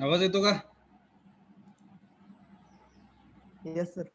आवाज येतो का? Yes, sir.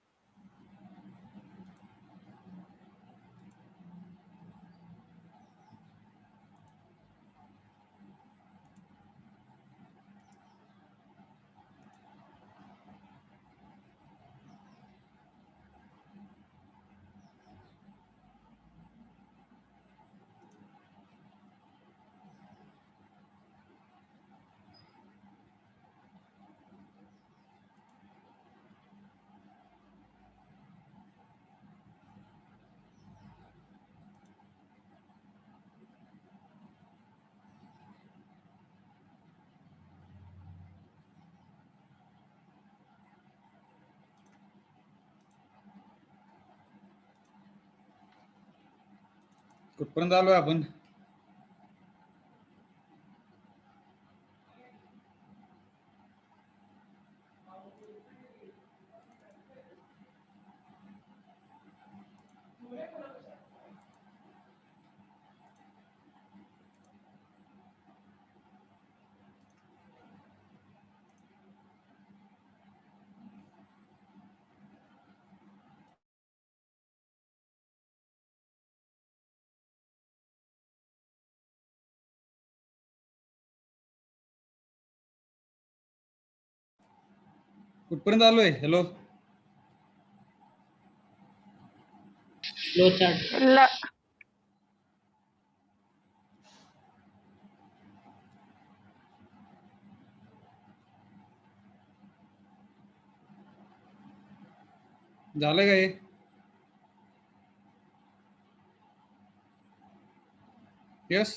कुठपर्यंत आलोय आपण? कुठपर्यंत आलोय? Hello, flow chart. झालं का हे? यस.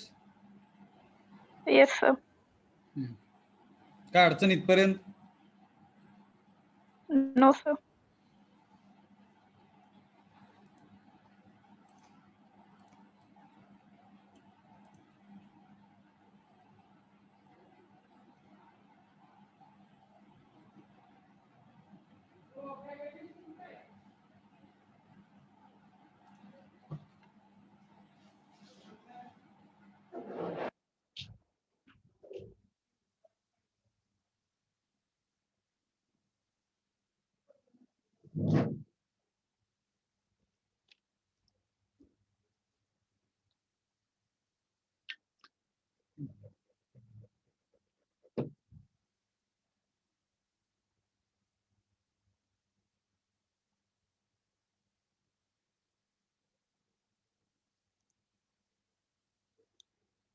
Yes, sir. काय अडचण इथपर्यंत? No, sir.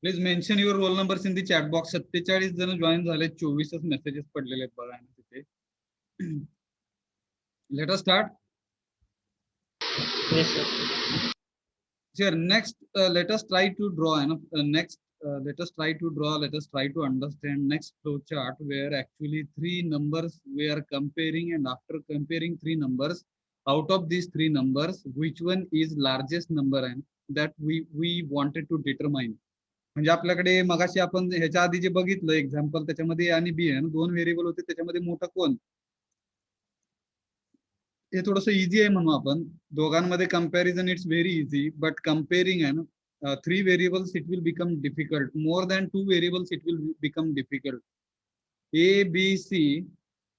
Please mention your roll numbers in the chat box. 47 जण जॉईन झाले, 24च मेसेजेस पडलेले आहेत बघा तिथे. Let us start. Yes, sir. Sure. Next, let us try to draw. Next, let us try to draw. Let us try to understand next flow chart where actually three numbers we are comparing, and after comparing three numbers, out of these three numbers, which one is largest number and that we wanted to determine. म्हणजे आपल्याकडे मगाशी आपण ह्याच्या आधी जे बघितलं example त्याच्यामध्ये ए आणि बी आहे ना, दोन व्हेरिएबल होते, त्याच्यामध्ये मोठा कोण? हे थोडंसं इझी आहे म्हणू आपण. दोघांमध्ये comparison it's very easy, but comparing आहे ना, 3 variables it will become difficult. More than 2 variables it will become difficult. A, B, C,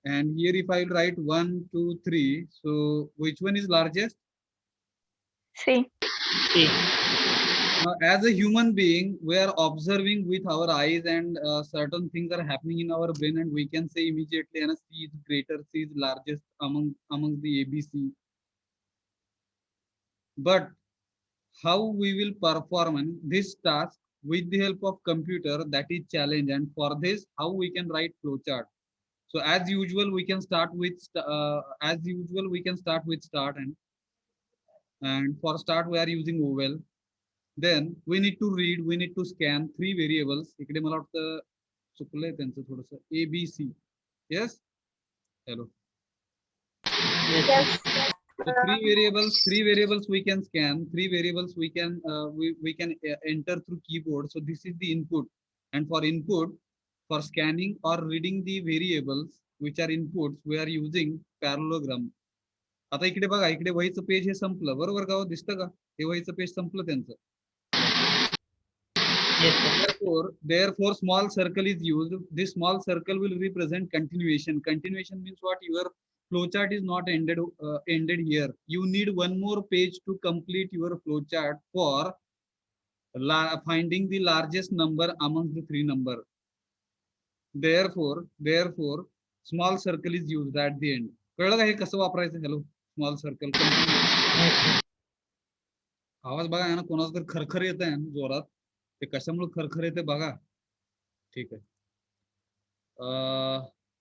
and here if I write 1, 2, 3, so which one is largest? C. C. Now, as a human being, we are observing with our eyes, and certain things are happening in our brain, and we can say immediately, and C is greater, C is largest among the ABC. But how we will perform this task with the help of computer, that is challenge. And for this, how we can write flowchart? So as usual we can start with start, and for start we are using oval. Then we need to read, we need to scan three variables. इकडे मला वाटतं चुकलंय त्यांचं थोडंसं. ABC. Yes. Hello. Yes, sir. So three variables we can scan, three variables we can enter through keyboard. So this is the input, and for input, for scanning or reading the variables which are inputs, we are using parallelogram. आता इकडे बघा, इकडे वहीचं page हे संपलं बरोबर का? दिसतं का? हे वहीचं पेज संपलं त्यांचं. Yes, sir. Therefore, small circle is used. This small circle will represent continuation. Continuation means what? Your flowchart is not ended here. You need one more page to complete your flowchart for finding the largest number amongst the three number. Therefore, small circle is used at the end. कळलं का हे कसं वापरायचं? Hello, small circle. Yes, sir. आवाज बघा आहे ना, कोणाचा तर खरखर येत आहे ना जोरात. ते कशामुळे खरखर येते बघा. ठीक आहे.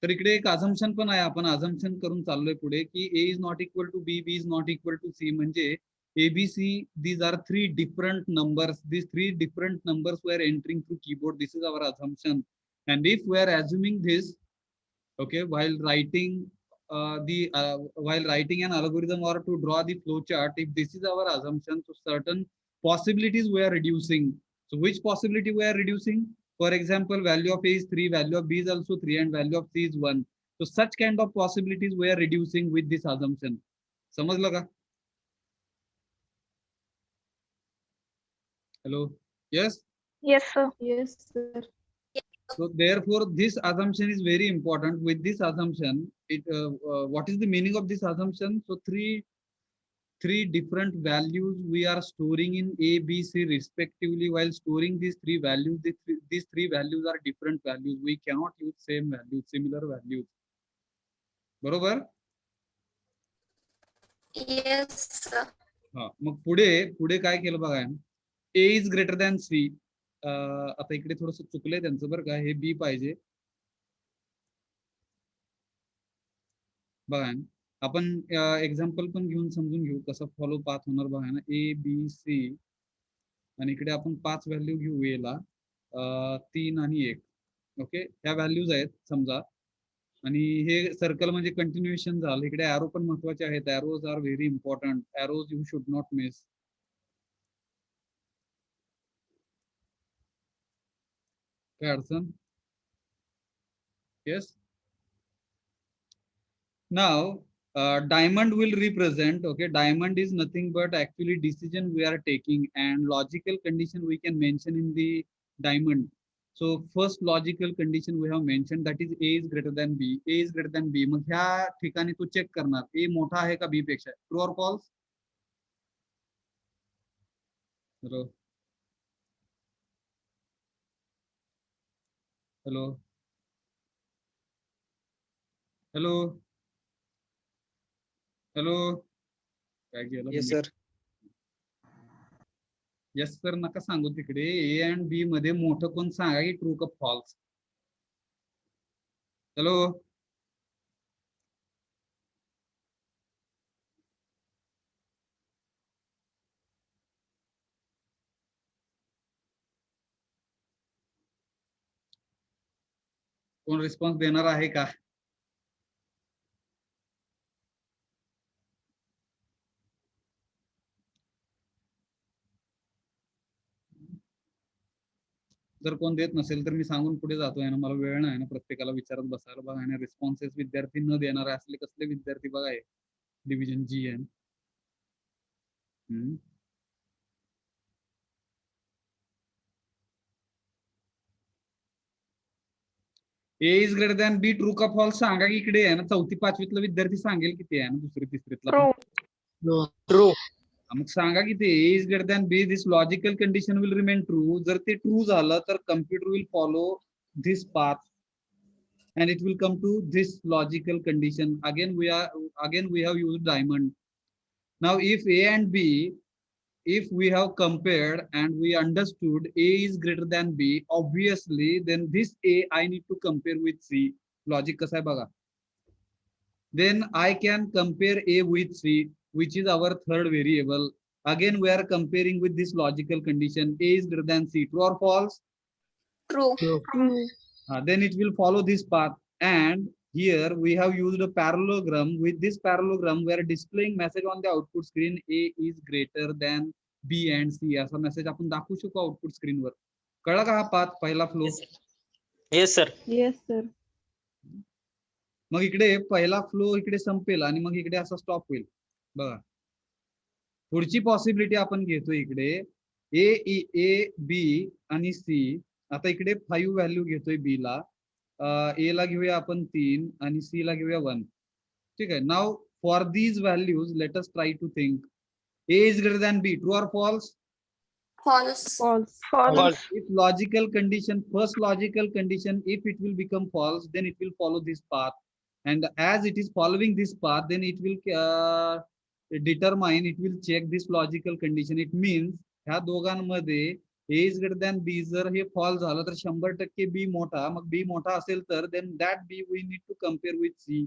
तर इकडे एक अझम्पशन पण आहे. आपण अझम्पशन करून चाललोय पुढे की A is not equal to B, B is not equal to C. म्हणजे ABC, these are three different numbers. These three different numbers were entering through keyboard. This is our assumption. And if we are assuming this, okay, while writing an algorithm or to draw the flow chart, if this is our assumption, so certain possibilities we are reducing. So which possibility we are reducing? For example, value of A is 3, value of B is also 3, and value of C is 1. So such kind of possibilities we are reducing with this assumption. समजलं का? Hello. Yes. Yes, sir. Yes, sir. So therefore, this assumption is very important. With this assumption, what is the meaning of this assumption? So three different values we are storing in A, B, C respectively. While storing these three values, these three values are different values. We cannot use same values, similar values. बरोबर? Yes, sir. हा, मग पुढे काय केलं बघा. A is greater than C. आता इकडे थोडस चुकलंय त्यांचं बरं का. हे B पाहिजे. बघा आपण एक्झाम्पल पण घेऊन समजून घेऊ कसं फॉलो पाथ होणार. बघा ना, ABC आणि इकडे आपण 5 व्हॅल्यू घेऊ A ला, 3 आणि 1. ओके, ह्या व्हॅल्यूज आहेत समजा. आणि हे सर्कल म्हणजे कंटिन्युएशन झालं. इकडे ॲरो पण महत्वाचे आहेत. Arrows are very important. Arrows you should not miss. काय अडचण? Yes. Now, diamond will represent, okay, diamond is nothing but actually decision we are taking, and logical condition we can mention in the diamond. So first logical condition we have mentioned, that is A is greater than B. A is greater than B. मग ह्या ठिकाणी तू check करणार A मोठा आहे का B पेक्षा. True or false? Hello. Hello. Hello. Hello. काय केलं? Yes, sir. येस सर नका सांगू तिकडे. ए अँड बी मध्ये मोठं कोण सांगा की ट्रू का फॉल्स. हॅलो. कोण रिस्पॉन्स देणार आहे का? जर कोण देत नसेल तर मी सांगून पुढे जातोय ना. मला वेळ नाही ना प्रत्येकाला विचारत बसायला. बघा आणि रिस्पॉन्सेस विद्यार्थी न देणारे असले कसले विद्यार्थी बघा. आहे डिव्हिजन जी आहे. A is greater than B, true का फॉल्स सांगा की इकडे आहे ना. 4थी 5वीतला विद्यार्थी सांगेल किती आहे ना. 2री 3रीतला True. True. मग सांगा की ते A is greater than B, this logical condition will remain true. जर ते ट्रू झालं तर computer will follow this path and it will come to this logical condition. Again we have used diamond. Now if A and B, if we have compared and we understood A is greater than B, obviously then this A I need to compare with C. Logic कसा आहे बघा. Then I can compare A with C, which is our third variable. Again we are comparing with this logical condition. A is greater than C. True or false? True. True. Then it will follow this path. And here we have used a parallelogram. With this parallelogram we are displaying message on the output screen. A is greater than B and C असा message आपण दाखवू शकतो output screen वर. कळला का हा path पहिला flow? Yes, sir. Yes, sir. मग इकडे पहिला फ्लो इकडे संपेल आणि मग इकडे असा स्टॉप होईल. बघा पुढची पॉसिबिलिटी आपण घेतो इकडे. ए बी आणि सी. आता इकडे 5 व्हॅल्यू घेतोय बी ला, ए ला घेऊया आपण 3 आणि सी ला घेऊया 1. ठीक आहे. Now for these values let us try to think. A is greater than B, true or false? False. False. False. If logical condition, first logical condition, if it will become false, then it will follow this path. And as it is following this path, then it will determine, it will check this logical condition. It means ह्या दोघांमध्ये A is greater than B जर हे false झालं तर 100% B मोठा. मग B मोठा असेल तर then that B we need to compare with C.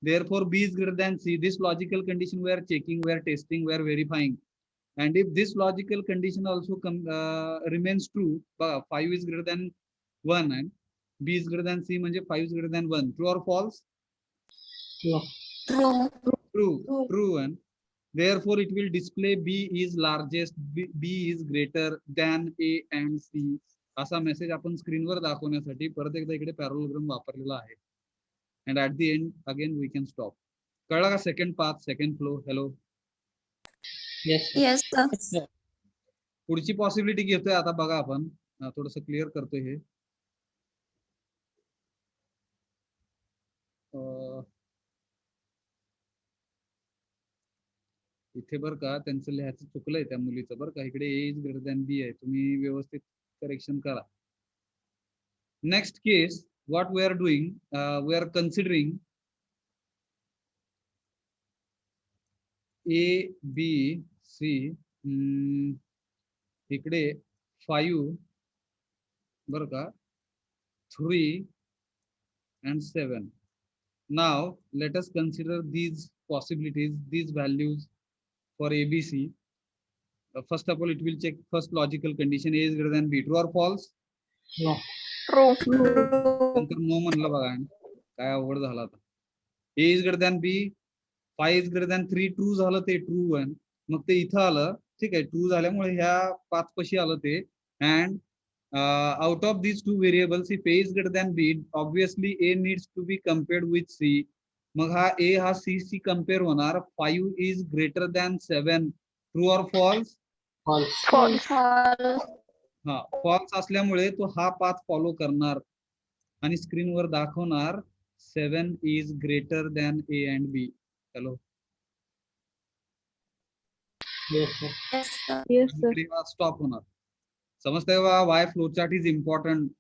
Therefore B is greater than C. This logical condition we are checking, we are testing, we are verifying. And if this logical condition also remains true, 5 is greater than 1 and B is greater than C, म्हणजे 5 is greater than 1. True or false? True. True. True. And therefore it will display B is largest, B is greater than A and C. असा message आपण स्क्रीनवर दाखवण्यासाठी परत एकदा इकडे parallelogram वापरलेला आहे. And at the end again we can stop. कळला का second path, second flow? Hello. Yes, sir. Yes, sir. पुढची पॉसिबिलिटी घेतोय आता बघा आपण, थोडस क्लिअर करतोय हे. इथे बर का त्यांचं लिहायचं चुकलंय त्या मुलीचं बर का. इकडे A is greater than B आहे, तुम्ही व्यवस्थित करेक्शन करा. Next case what we are doing, we are considering A B C. इकडे 5 बर का, 3 and 7. Now let us consider these possibilities, these values for ABC. First of all, it will check first logical condition, A is greater than B. True or false? No. True. नंतर no म्हणलं बघा, काय अवघड झाला आता. A is greater than B, 5 is greater than 3, true झालं ते, true 1. मग ते इथं आलं. ठीक आहे. ट्रू झाल्यामुळे ह्या पाच पशी आलं ते. And out of these two variables, if A is greater than B, obviously A needs to be compared with C. मग हा A हा C compare होणार. 5 is greater than 7. True or false? False. False. False. हा, false असल्यामुळे तो हा path follow करणार आणि स्क्रीनवर दाखवणार 7 is greater than A and B. Hello. Yes, sir. Yes, sir. Yes, sir. Stop होणार. समजतंय का why flowchart is important?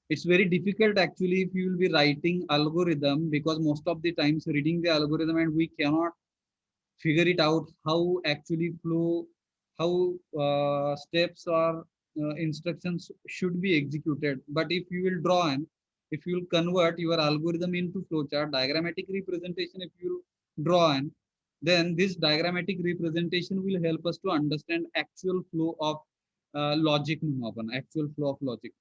It's very difficult actually if you will be writing algorithm, because most of the times reading the algorithm and we cannot figure it out how actually flow, how steps or instructions should be executed. But if you will draw and if you will convert your algorithm into flowchart, diagrammatic representation, if you draw and then this diagrammatic representation will help us to understand actual flow of logic म्हणू आपण, actual flow of logic.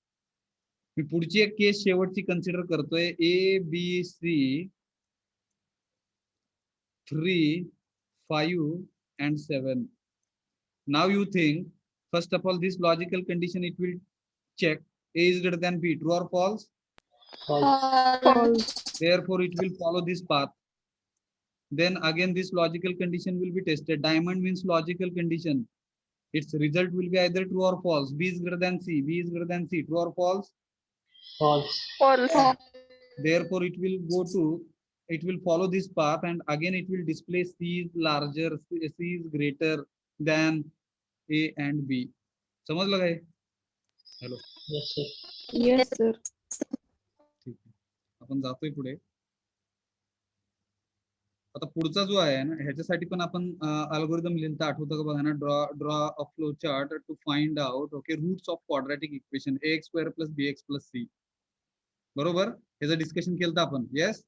मी पुढची एक case शेवटची consider करतोय. A B C 3, 5 and 7. Now you think, first of all, this logical condition it will check A is greater than B. True or false? False. False. Therefore it will follow this path. Then again this logical condition will be tested. Diamond means logical condition. Its result will be either true or false. B is greater than C. B is greater than C. True or false? False. False. Therefore, it will go to, it will follow this path, and again it will display C is larger, C is greater than A and B. समजलं काय? Hello. Yes, sir. Yes, sir. ठीक आहे. आपण जातोय पुढे. आता पुढचा जो आहे ना, ह्याच्यासाठी पण आपण अल्गोरिदम लिहिलं आठवतं का बघा ना. Draw a flow chart to find out okay roots of quadratic equation ax² + bx + c. बरोबर, ह्याचं डिस्कशन केलं आपण. Yes.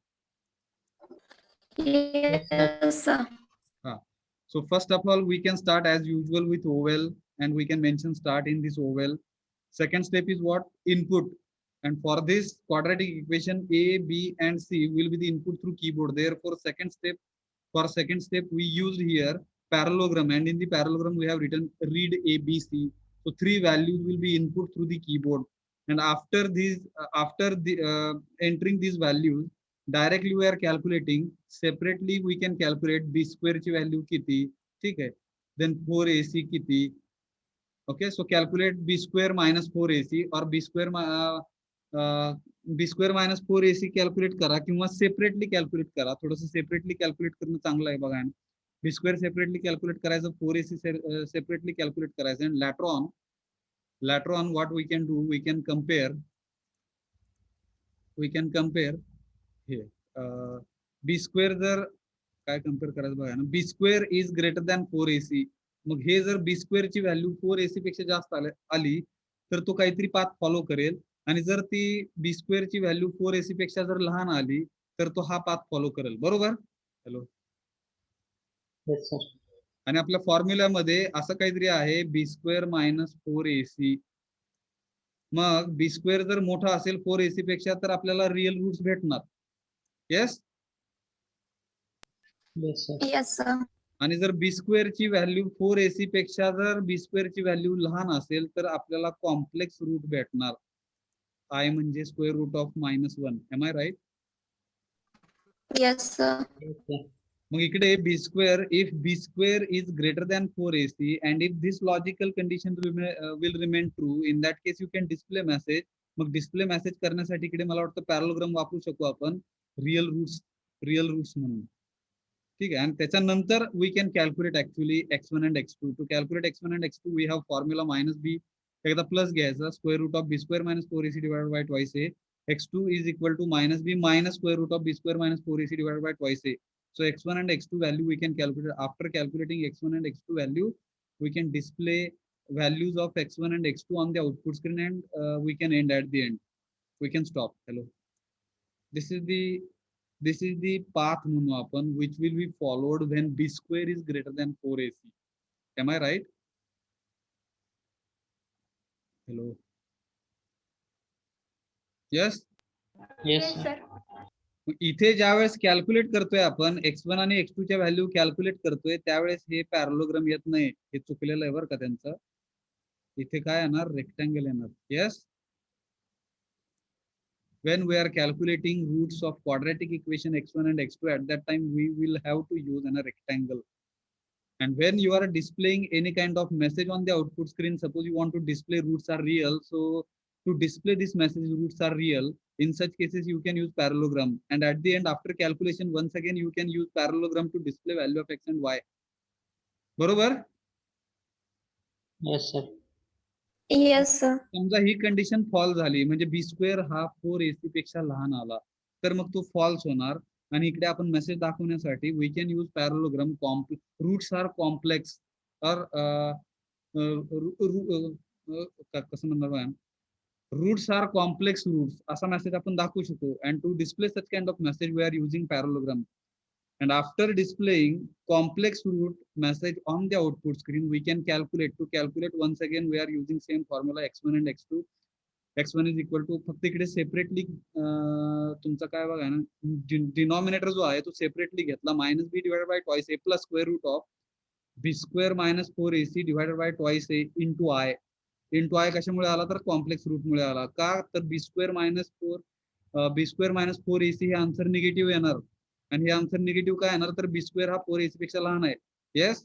Yes, sir. So first of all, we can start as usual with oval, and we can mention start in this oval. Second step is what? Input. And for this quadratic equation, A, B, and C will be the input through keyboard. Therefore, for second step, we used here parallelogram, and in the parallelogram we have written read A, B, C. So 3 values will be input through the keyboard, and after entering these values, directly we are calculating. Separately, we can calculate B² ची value किती, ठीक आहे. Then 4AC किती, Okay, so calculate b square minus 4ac or b square minus 4ac calculate करा किंवा separately calculate करा. थोडंसं separately calculate करणं चांगलं आहे बघा. बी स्क्वेअर सेपरेटली कॅल्क्युलेट करायचं, 4ac सेपरेटली कॅल्क्युलेट करायचं. And later on what we can do, we can compare हे b स्क्वेअर जर काय कम्पेअर करायचं बघा ना, b square is greater than 4ac. मग हे जर b स्क्वेअर ची व्हॅल्यू 4ac पेक्षा जास्त आली तर तो काहीतरी पाथ फॉलो करेल, आणि जर ती b स्क्वेअर ची व्हॅल्यू 4ac पेक्षा जर लहान आली तर तो हा पाथ फॉलो करेल. बरोबर. हॅलो. Yes, sir. आणि आपल्या फॉर्म्युल्यामध्ये असं काहीतरी आहे b स्क्वेअर मायनस 4ac. मग b स्क्वेअर जर मोठा असेल 4ac पेक्षा तर आपल्याला रिअल रूट्स भेटणार. Yes. Yes, sir. Yes, sir. आणि जर बी स्क्वेअर ची व्हॅल्यू 4ac पेक्षा जर बी स्क्वेअर ची व्हॅल्यू लहान असेल तर आपल्याला कॉम्प्लेक्स रूट भेटणार. आय म्हणजे square root of -1. Am I right? Yes, sir. Yes, sir. मग इकडे B square, if B square is greater than 4ac and if this logical condition will remain true, in that case you can display message. मग display message करण्यासाठी इकडे मला वाटतं parallelogram वापरू शकू आपण, रिअल रूट्स म्हणून. ठीक आहे. आणि त्याच्यानंतर we can calculate actually x1 and x2. To calculate x1 and x2 we have formula -b, एकदा प्लस घ्यायचा, square root of b square minus 4ac divided by twice a. x2 is equal to -b minus square root of b square minus 4ac divided by twice a. So x1 and x2 value we can calculate. After calculating x1 and x2 value, we can display values of x1 and x2 on the output screen, and we can end at the end. We can stop. Hello. This is the path म्हणू आपण, which will be followed when b square is greater than 4ac. Am I right? Hello. Yes. Yes, sir. इथे ज्यावेळेस calculate करतोय आपण x1 आणि x2 च्या value calculate करतोय त्यावेळेस हे पॅरलोग्राम येत नाही, हे चुकलेलं आहे बरं का त्यांचं. इथे काय येणार, रेक्टँगल येणार. Yes. when we are calculating roots of quadratic equation x1 and x2, at that time we will have to use a rectangle. And when you are displaying any kind of message on the output screen, suppose you want to display roots are real, so to display this message roots are real, in such cases you can use parallelogram, and at the end after calculation once again you can use parallelogram to display value of x and y. बरोबर. Yes, sir. Yes, sir. समजा ही condition false झाली, म्हणजे बी square हा 4ac पेक्षा लहान आला तर मग तो फॉल्स होणार. आणि इकडे आपण मेसेज दाखवण्यासाठी we can use parallelogram. Roots are complex or कसं म्हणणार बघा, रूट्स आर कॉम्प्लेक्स रूट्स असा मेसेज आपण दाखवू शकतो. And to display such kind of message we are using parallelogram. And after displaying complex root message on the output screen, we can calculate. To calculate once again we are using same formula x1 and x2. x1 is equal to, फक्त इकडे separately तुमचा काय बघा ना, denominator जो आहे तो separately घेतला, -b divided by twice a plus square root of b square minus 4ac divided by twice a into i. Into i कशामुळे आला तर कॉम्प्लेक्स रूट मुळे आला. का तर b स्क्वेअर मायनस 4ac हे आन्सर निगेटिव्ह येणार, आणि हे आन्सर निगेटिव्ह काय येणार तर बी स्क्वेअर हा 4ac पेक्षा लहान आहे. Yes.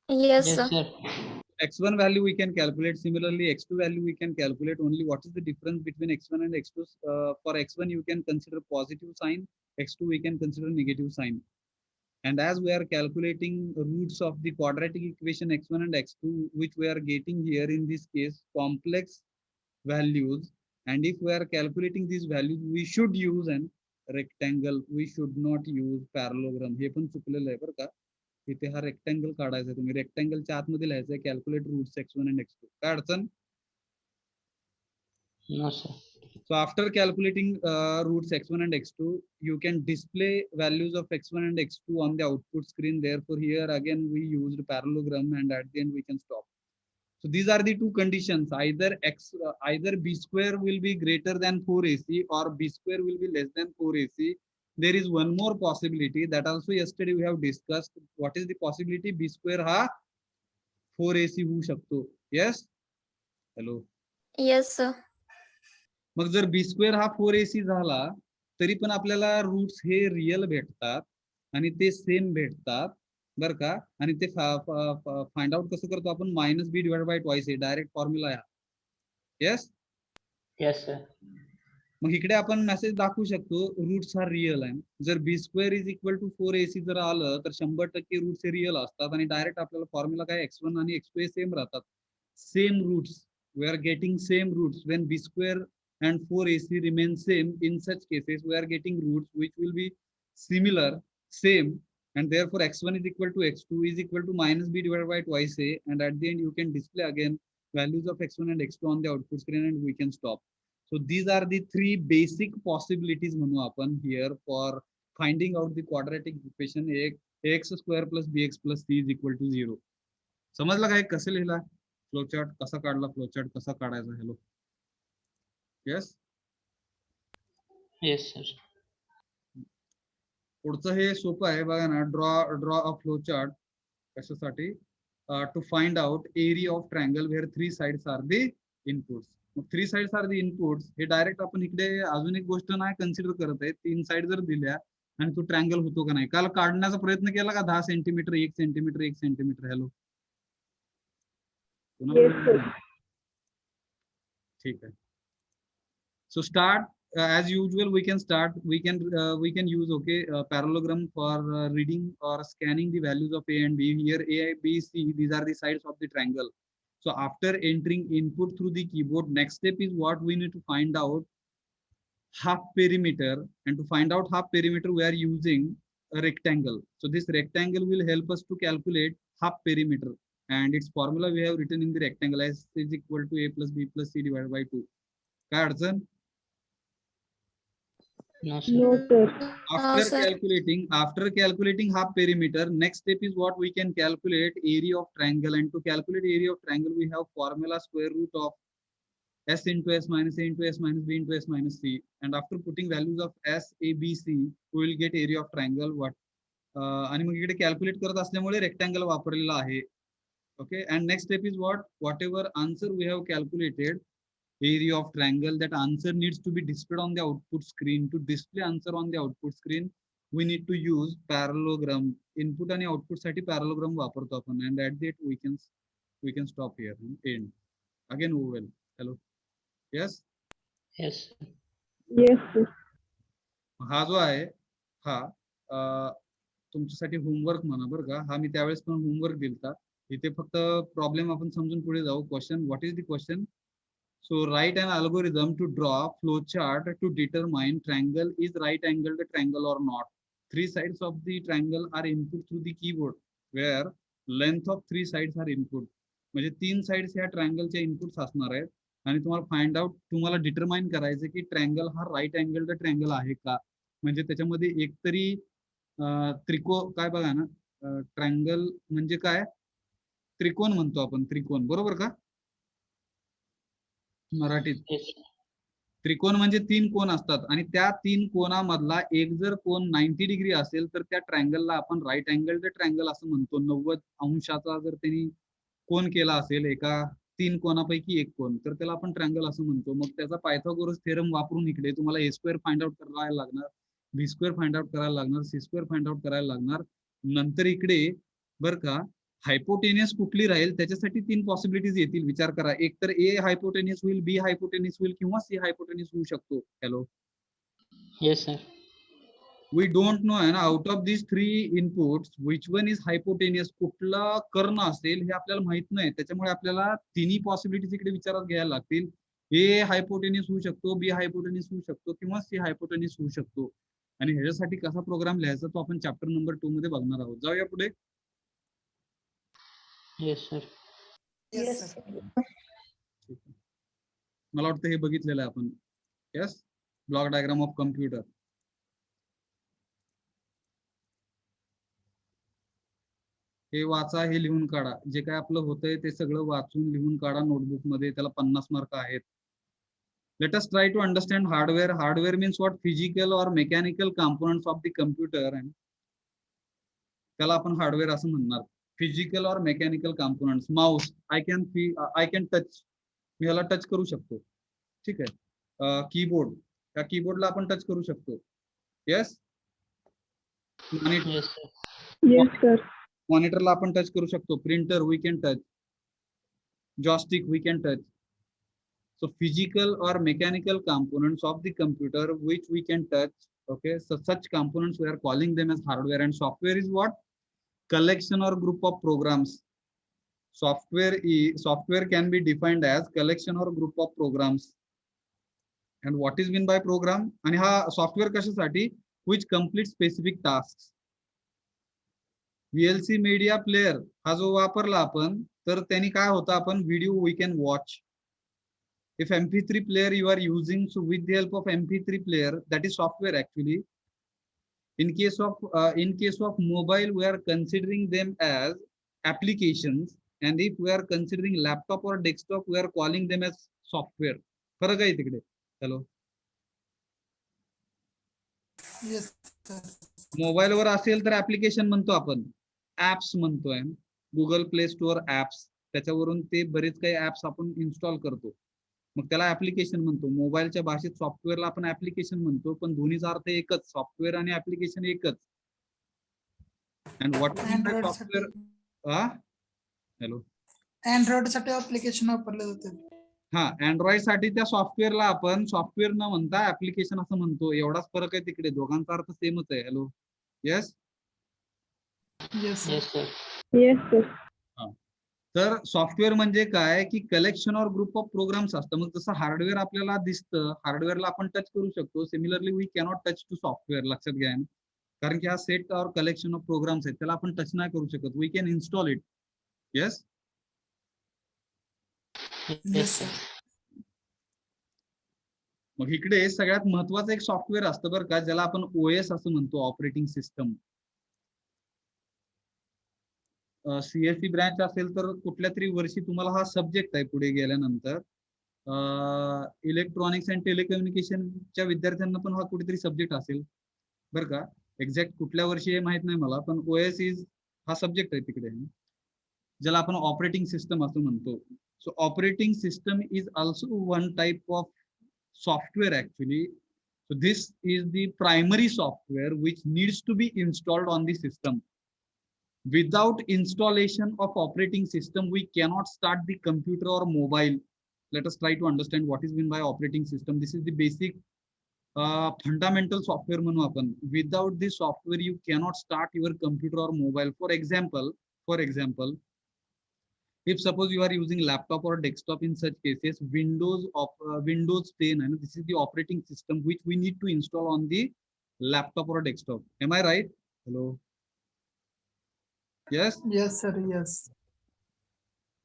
Yes, Yes, sir. sir. x1 value we can calculate, similarly x2 value we can calculate. Only what is the difference between x1 and x2? For x1 you can consider positive sign, x2 we can consider negative sign. And as we are calculating roots of the quadratic equation x1 and x2, which we are getting here in this case complex values, and if we are calculating these values we should use an rectangle, we should not use parallelogram. हे पण चुकलेलं आहे बरं का. इथे हा rectangle काढायचा, तुम्ही रेक्टँगलच्या आतमध्ये लिहायचं calculate roots x1 and x2. काय अडचण? No, sir. So after calculating roots x1 and x2, you can display values of x1 and x2 on the output screen. Therefore here again we used parallelogram, and at the end we can stop. So these are the two conditions. Either b square will be greater than 4ac or b square will be less than 4ac. There is one more possibility that also yesterday we have discussed. What is the possibility? b square ha 4ac होऊ शकतो. Yes. Hello. Yes, sir. मग जर b square हा 4ac झाला तरी पण आपल्याला roots हे रिअल भेटतात आणि ते सेम भेटतात. बरं का. आणि ते फाइंड आउट कसं करतो आपण, -b divide by twice A, direct formula आहे. येस. Yes, sir. मग इकडे आपण मेसेज दाखवू शकतो रूट्स आर रिअल आहे. जर b² is equal to 4ac जर आलं तर 100% रूट्स हे रिअल असतात आणि डायरेक्ट आपल्याला फॉर्म्युला काय x1 आणि x2 हे सेम राहतात. Same roots, we are getting same roots when b² and 4ac remain same. In such cases we are getting roots which will be similar, same, and therefore x1 is equal to x2 is equal to -b divided by twice a, and at the end you can display again values of x1 and x2 on the output screen and we can stop. So these are the three basic possibilities म्हणू आपण here for finding out the quadratic equation ax² plus bx plus c is equal to 0. समजलं काय कसं लिहिला flowchart, कसा काढला flowchart, कसा काढायचा. हॅलो. येस. Yes, sir. पुढचं हे सोपं आहे बघा ना. ड्रॉ अ फ्लोचार्ट कशासाठी, to find out area of triangle where 3 sides are the inputs. मग 3 साइड्स आर द इनपुट्स हे डायरेक्ट आपण इकडे अजून एक गोष्ट नाही कन्सिडर करत आहे. 3 साइड जर दिल्या आणि तो ट्रायंगल होतो का नाही, काल काढण्याचा प्रयत्न केला का 10 सेंटीमीटर 1 सेंटीमीटर 1 सेंटीमीटर. हॅलो. ठीक आहे. So start as usual. We can start. We can use parallelogram for reading or scanning the values of a and b. Here a, b, c. These are the sides of the triangle. So after entering input through the keyboard, next step is what we need to find out half perimeter. And to find out half perimeter, we are using a rectangle. So this rectangle will help us to calculate half perimeter. And its formula we have written in the rectangle as is equal to a plus b plus c divided by 2. काय अडचण? No, sir. After calculating half perimeter, next step is what we can calculate area of triangle. And to calculate area of triangle, we have formula square root of s into s minus a into s minus b into s minus c. And after putting values of s, a, b, c, we will get area of triangle. What? आणि मग इकडे calculate करत असल्यामुळे rectangle वापरलेला आहे. Okay. And next step is what? Whatever answer we have calculated, area of triangle, that answer needs to be displayed on the output screen. To display answer on the output screen, we need to use parallelogram. Input आणि output साठी parallelogram वापरतो आपण. And at that we can stop here and end. Again oval. Hello. Yes. Yes. Yes, sir. हा जो आहे हा तुमच्यासाठी homework म्हणा बरं का. हा मी त्यावेळेस पण होमवर्क दिलता. इथे फक्त प्रॉब्लेम आपण समजून पुढे जाऊ. Question, what is the question? So write an algorithm to draw flowchart to determine triangle is right angled triangle or not. 3 sides of the triangle are input through the keyboard where length of 3 sides are input. म्हणजे 3 sides ह्या ट्रायंगलचे inputs असणार आहेत आणि तुम्हाला determine करायचं की triangle हा right अँगल्ड triangle आहे का. म्हणजे त्याच्यामध्ये एकतरी काय बघा ना, ट्रायंगल म्हणजे काय, त्रिकोण म्हणतो आपण, त्रिकोण बरोबर का मराठीत. Yes. त्रिकोण म्हणजे 3 कोण असतात आणि त्या 3 कोणामधला एक जर कोण 90 डिग्री असेल तर त्या ट्रायंगलला आपण राईट अँगल्ड ट्रायंगल असं म्हणतो. 90 अंशाचा जर त्यांनी कोण केला असेल एका 3 कोणापैकी एक कोण, तर त्याला आपण ट्रायंगल असं म्हणतो. मग त्याचा पायथागोरस थेरम वापरून इकडे तुम्हाला a² फाइंड आउट करायला लागणार, b² फाइंड आउट करायला लागणार, c² फाइंड आउट करायला लागणार. नंतर इकडे बर का हायपोटेनियस कुठली राहील त्याच्यासाठी 3 पॉसिबिलिटीज येतील. विचार करा. एक तर ए हायपोटेनियस होईल, बी हायपोटेनियस होईल किंवा सी हायपोटेनियस होऊ शकतो. Hello. Yes, sir. We don't know आहे ना, out of this 3 inputs which one is hypotenuse, कुठला कर्ण असेल हे आपल्याला माहित नाही. त्याच्यामुळे आपल्याला तिन्ही पॉसिबिलिटीज इकडे विचारात घ्यायला लागतील. ए हायपोटेनियस होऊ शकतो, बी हायपोटेनियस होऊ शकतो किंवा सी हायपोटेनियस होऊ शकतो. आणि ह्याच्यासाठी कसा प्रोग्राम लिहायचा तो आपण चॅप्टर नंबर 2 मध्ये बघणार आहोत. जाऊया पुढे. Yes, sir. Yes, sir. मला वाटतं हे बघितलेलं आहे आपण. Yes. Block diagram of computer. हे वाचा, हे लिहून काढा. जे काय आपलं होतंय ते सगळं वाचून लिहून काढा नोटबुक मध्ये. त्याला 50 मार्क आहेत. Let us try to understand hardware. Hardware means what? Physical or mechanical components of the computer. त्याला आपण हार्डवेअर असं म्हणणार. फिजिकल और mechanical components. Mouse I can touch, मी ह्याला टच करू शकतो. ठीक आहे. कीबोर्ड, त्या कीबोर्डला आपण टच करू शकतो. Yes. Yes, sir. Yes, sir. मॉनिटरला आपण टच करू शकतो. Printer we can touch, joystick we can touch. So physical or mechanical components of the computer which we can touch. Okay, so such components we are calling them as hardware, and software is what? Collection or group of programs. Software can be defined as collection or group of programs. And what is meant by program? आणि हा software कशासाठी? Which complete specific tasks. VLC media player हा जो वापरला आपण तर त्यांनी काय होतं, आपण video we can watch. If MP3 player you are using, so with the help of MP3 player, that is software actually. In case of mobile, we are considering them as applications, and if we are considering laptop or desktop, we are calling them as software. फरक आहे तिकडे. Hello. Yes, sir. Mobile वर असेल तर application म्हणतो आपण, apps म्हणतोय. Google play store apps, त्याच्यावरून ते बरेच काही ऍप्स आपण इन्स्टॉल करतो, मग त्याला ऍप्लिकेशन म्हणतो. मोबाईलच्या भाषेत सॉफ्टवेअरला आपण ऍप्लिकेशन म्हणतो, पण दोन्हीचा अर्थ एकच, सॉफ्टवेअर आणि ऍप्लिकेशन एकच. And what Android software? Hello, Android साठी ऍप्लिकेशन वापरले जाते. हा, अँड्रॉइड साठी त्या सॉफ्टवेअरला आपण सॉफ्टवेअर न म्हणता ऍप्लिकेशन असं म्हणतो. एवढाच फरक आहे तिकडे, दोघांचा अर्थ सेमच आहे. Hello, yes. Yes, sir. Yes, sir. Yes, sir. तर सॉफ्टवेअर म्हणजे काय की collection or group of programs असतं. मग जसं हार्डवेअर आपल्याला दिसतं, हार्डवेअरला आपण टच करू शकतो. Similarly we cannot touch to software. लक्षात घ्या, कारण की हा set or collection of programs आहेत, त्याला आपण टच नाही करू शकत. We can install it. Yes. Yes, sir. मग इकडे सगळ्यात महत्वाचं एक सॉफ्टवेअर असतं बरं का, ज्याला आपण OS असं म्हणतो, ऑपरेटिंग सिस्टम. CSE ब्रँच असेल तर कुठल्या तरी वर्षी तुम्हाला हा सब्जेक्ट आहे पुढे गेल्यानंतर. इलेक्ट्रॉनिक्स अँड टेलिकम्युनिकेशनच्या विद्यार्थ्यांना पण हा कुठेतरी सब्जेक्ट असेल बरं का. एक्झॅक्ट कुठल्या वर्षी हे माहित नाही मला, पण OS इज हा सब्जेक्ट आहे तिकडे, ज्याला आपण ऑपरेटिंग सिस्टम असं म्हणतो. So operating system is also one type of software actually. So this is the primary software which needs to be installed on the system. Without installation of operating system, we cannot start the computer or mobile. Let us try to understand what is meant by operating system. This is the basic fundamental software म्हणू आपण. Without this software, you cannot start your computer or mobile. For example, if suppose you are using laptop or desktop, in such cases Windows 10, and this is the operating system which we need to install on the laptop or desktop. Am I right? Hello. Yes. Yes, sir. Yes.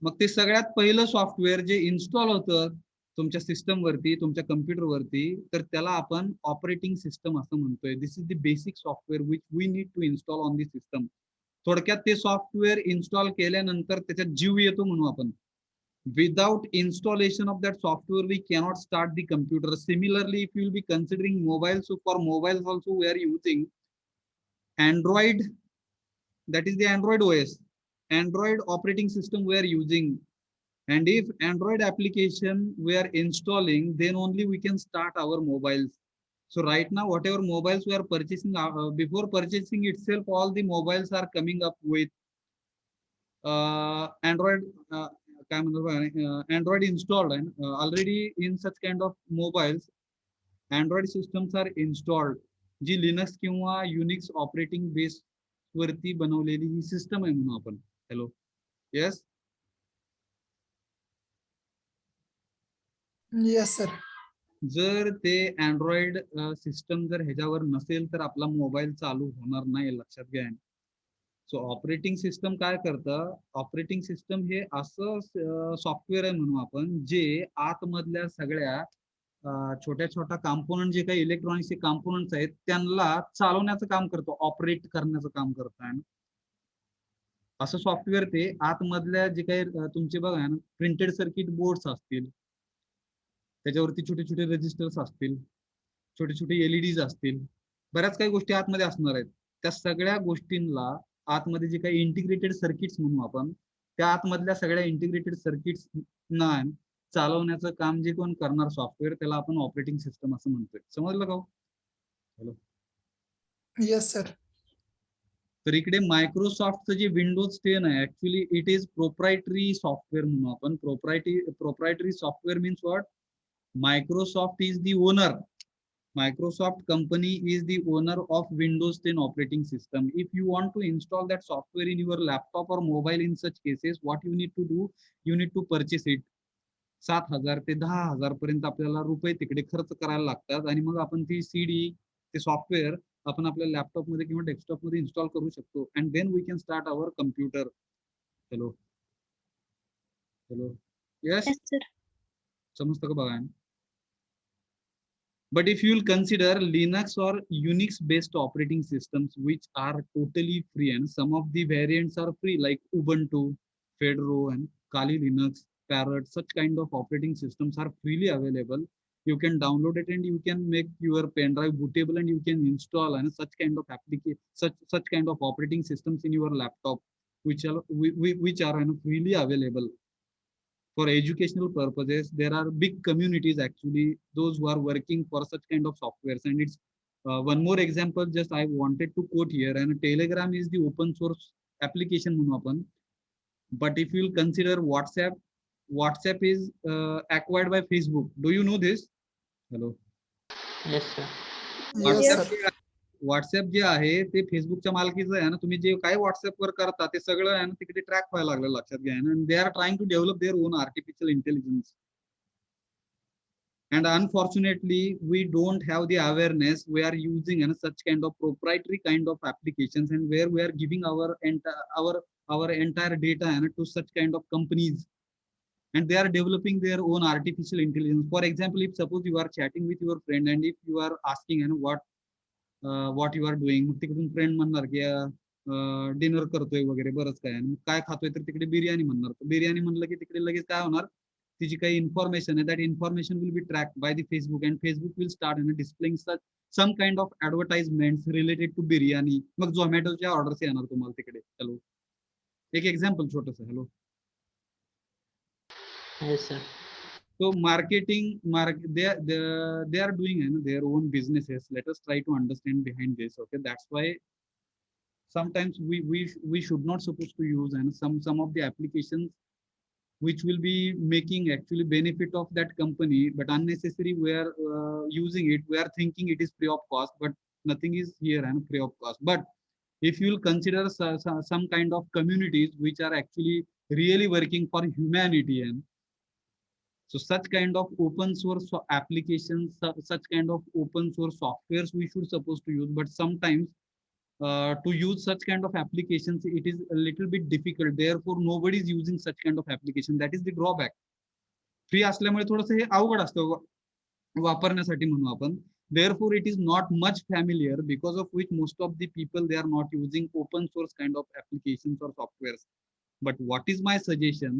मग ते सगळ्यात पहिलं software जे install होतं तुमच्या system वरती, तुमच्या computer वरती, तर त्याला आपण ऑपरेटिंग सिस्टम असं म्हणतोय. This is the basic software which we need to install on the system. थोडक्यात ते सॉफ्टवेअर इन्स्टॉल केल्यानंतर त्याच्यात जीव येतो म्हणू आपण. Without installation of that software, we cannot start the computer. Similarly, if you will be considering mobile, so for mobiles also we are using Android, that is the Android OS, Android operating system we are using. And if Android application we are installing, then only we can start our mobiles. So right now, whatever mobiles we are purchasing, before purchasing itself, all the mobiles are coming up with Android. Android installed, and already in such kind of mobiles Android systems are installed, जी Linux किंवा Unix operating base वरती बनवलेली ही system आहे म्हणून आपण. Hello, yes. Yes, sir. जर ते अँड्रॉइड सिस्टम जर ह्याच्यावर नसेल तर आपला मोबाईल चालू होणार नाही, लक्षात घ्या. सो ऑपरेटिंग सिस्टम काय करतं, ऑपरेटिंग सिस्टम हे असं सॉफ्टवेअर आहे म्हणू आपण, जे आतमधल्या सगळ्या छोट्या छोट्या कॉम्पोनंट, जे काही इलेक्ट्रॉनिक्सचे कॉम्पोनंट्स आहेत त्यांना चालवण्याचं काम करतो, ऑपरेट करण्याचं काम करतं. असं सॉफ्टवेअर ते आतमधल्या जे काही तुमचे बघा ना, प्रिंटेड सर्किट बोर्ड्स असतील, त्याच्यावरती छोटे छोटे रजिस्टर्स असतील, छोटे छोटे LEDs असतील, बऱ्याच काही गोष्टी आतमध्ये असणार आहेत. त्या सगळ्या गोष्टींना आतमध्ये जे काही इंटिग्रेटेड सर्किट्स म्हणू आपण, त्या आतमधल्या सगळ्या इंटिग्रेटेड सर्किट्स ना चालवण्याचं काम जे कोण करणार सॉफ्टवेअर, त्याला आपण ऑपरेटिंग सिस्टम असं म्हणतोय. समजलं का? हॅलो. Yes, sir. तर इकडे मायक्रोसॉफ्टचं जे विंडोज 10 आहे actually it is proprietary software म्हणू आपण. Proprietary software means what? Microsoft is the owner. Microsoft company is the owner of Windows 10 operating system. If you want to install that software in your laptop or mobile in such cases, what you need to do, you need to purchase it. 7,000 ते 10,000 पर्यंत आपल्याला रुपये तिकडे खर्च करायला लागतात आणि मग आपण ती CD ते सॉफ्टवेअर आपण आपल्या लॅपटॉप मध्ये किंवा डेस्कटॉप मध्ये इन्स्टॉल करू शकतो. And then we can start our computer. Hello hello yes, Yes, sir. समजतं का बघा. But if you will consider Linux or Unix based operating systems which are totally free, and some of the variants are free like Ubuntu, Fedora and Kali Linux, Parrot, such kind of operating systems are freely available. You can download it and you can make your pen drive bootable and you can install and such kind of application, such kind of operating systems in your laptop, which are freely available. For educational purposes, there are big communities actually, those who are working for such kind of softwares. And it's one more example just I wanted to quote here, and Telegram is the open source application म्हणू आपण. But if you'll consider WhatsApp is acquired by Facebook. Do you know this? Hello. Yes, sir. Yes, WhatsApp sir. WhatsApp जे आहे ते फेसबुकच्या मालकीचं आहे ना. तुम्ही जे काय व्हॉट्सअप वर करता ते सगळं आहे ना तिकडे ट्रॅक व्हायला लागलं, लक्षात घ्या. And they are trying to develop their own artificial intelligence. And unfortunately, we don't have the awareness. We are using such kind of proprietary kind of applications, and where we are giving our entire data to such kind of companies, and they are developing their own artificial intelligence. For example, if suppose you are chatting with your friend, and if you are asking what you are doing, मग तिकडून friend म्हणणार की dinner करतोय वगैरे बरंच काय, आणि काय खातोय तर तिकडे बिर्याणी म्हणणार. बिर्याणी म्हणलं की तिकडे लगेच काय होणार, तिची काही इन्फॉर्मेशन आहे, that information will be track by the Facebook, and Facebook will start displaying some kind of advertisement related to biryani. मग झोमॅटोच्या ऑर्डर्स येणार तुम्हाला तिकडे. हॅलो, एक एक्झाम्पल छोटस. Hello. Yes, sir. So they are doing their own businesses. Let us try to understand behind this. Okay, that's why sometimes we should not supposed to use some of the applications which will be making actually benefit of that company, but unnecessary we are using it. We are thinking it is free of cost, but nothing is here and free of cost. But if you will consider some kind of communities which are actually really working for humanity, and so such kind of open source applications, such kind of open source softwares we should supposed to use. But sometimes to use such kind of applications, it is a little bit difficult. Therefore, nobody is using such kind of application. That is the drawback. Free असल्यामुळे थोडंसं हे अवघड असतं वापरण्यासाठी म्हणू आपण. Therefore, it is not much familiar, because of which most of the people, they are not using open source kind of applications or softwares. But what is my suggestion?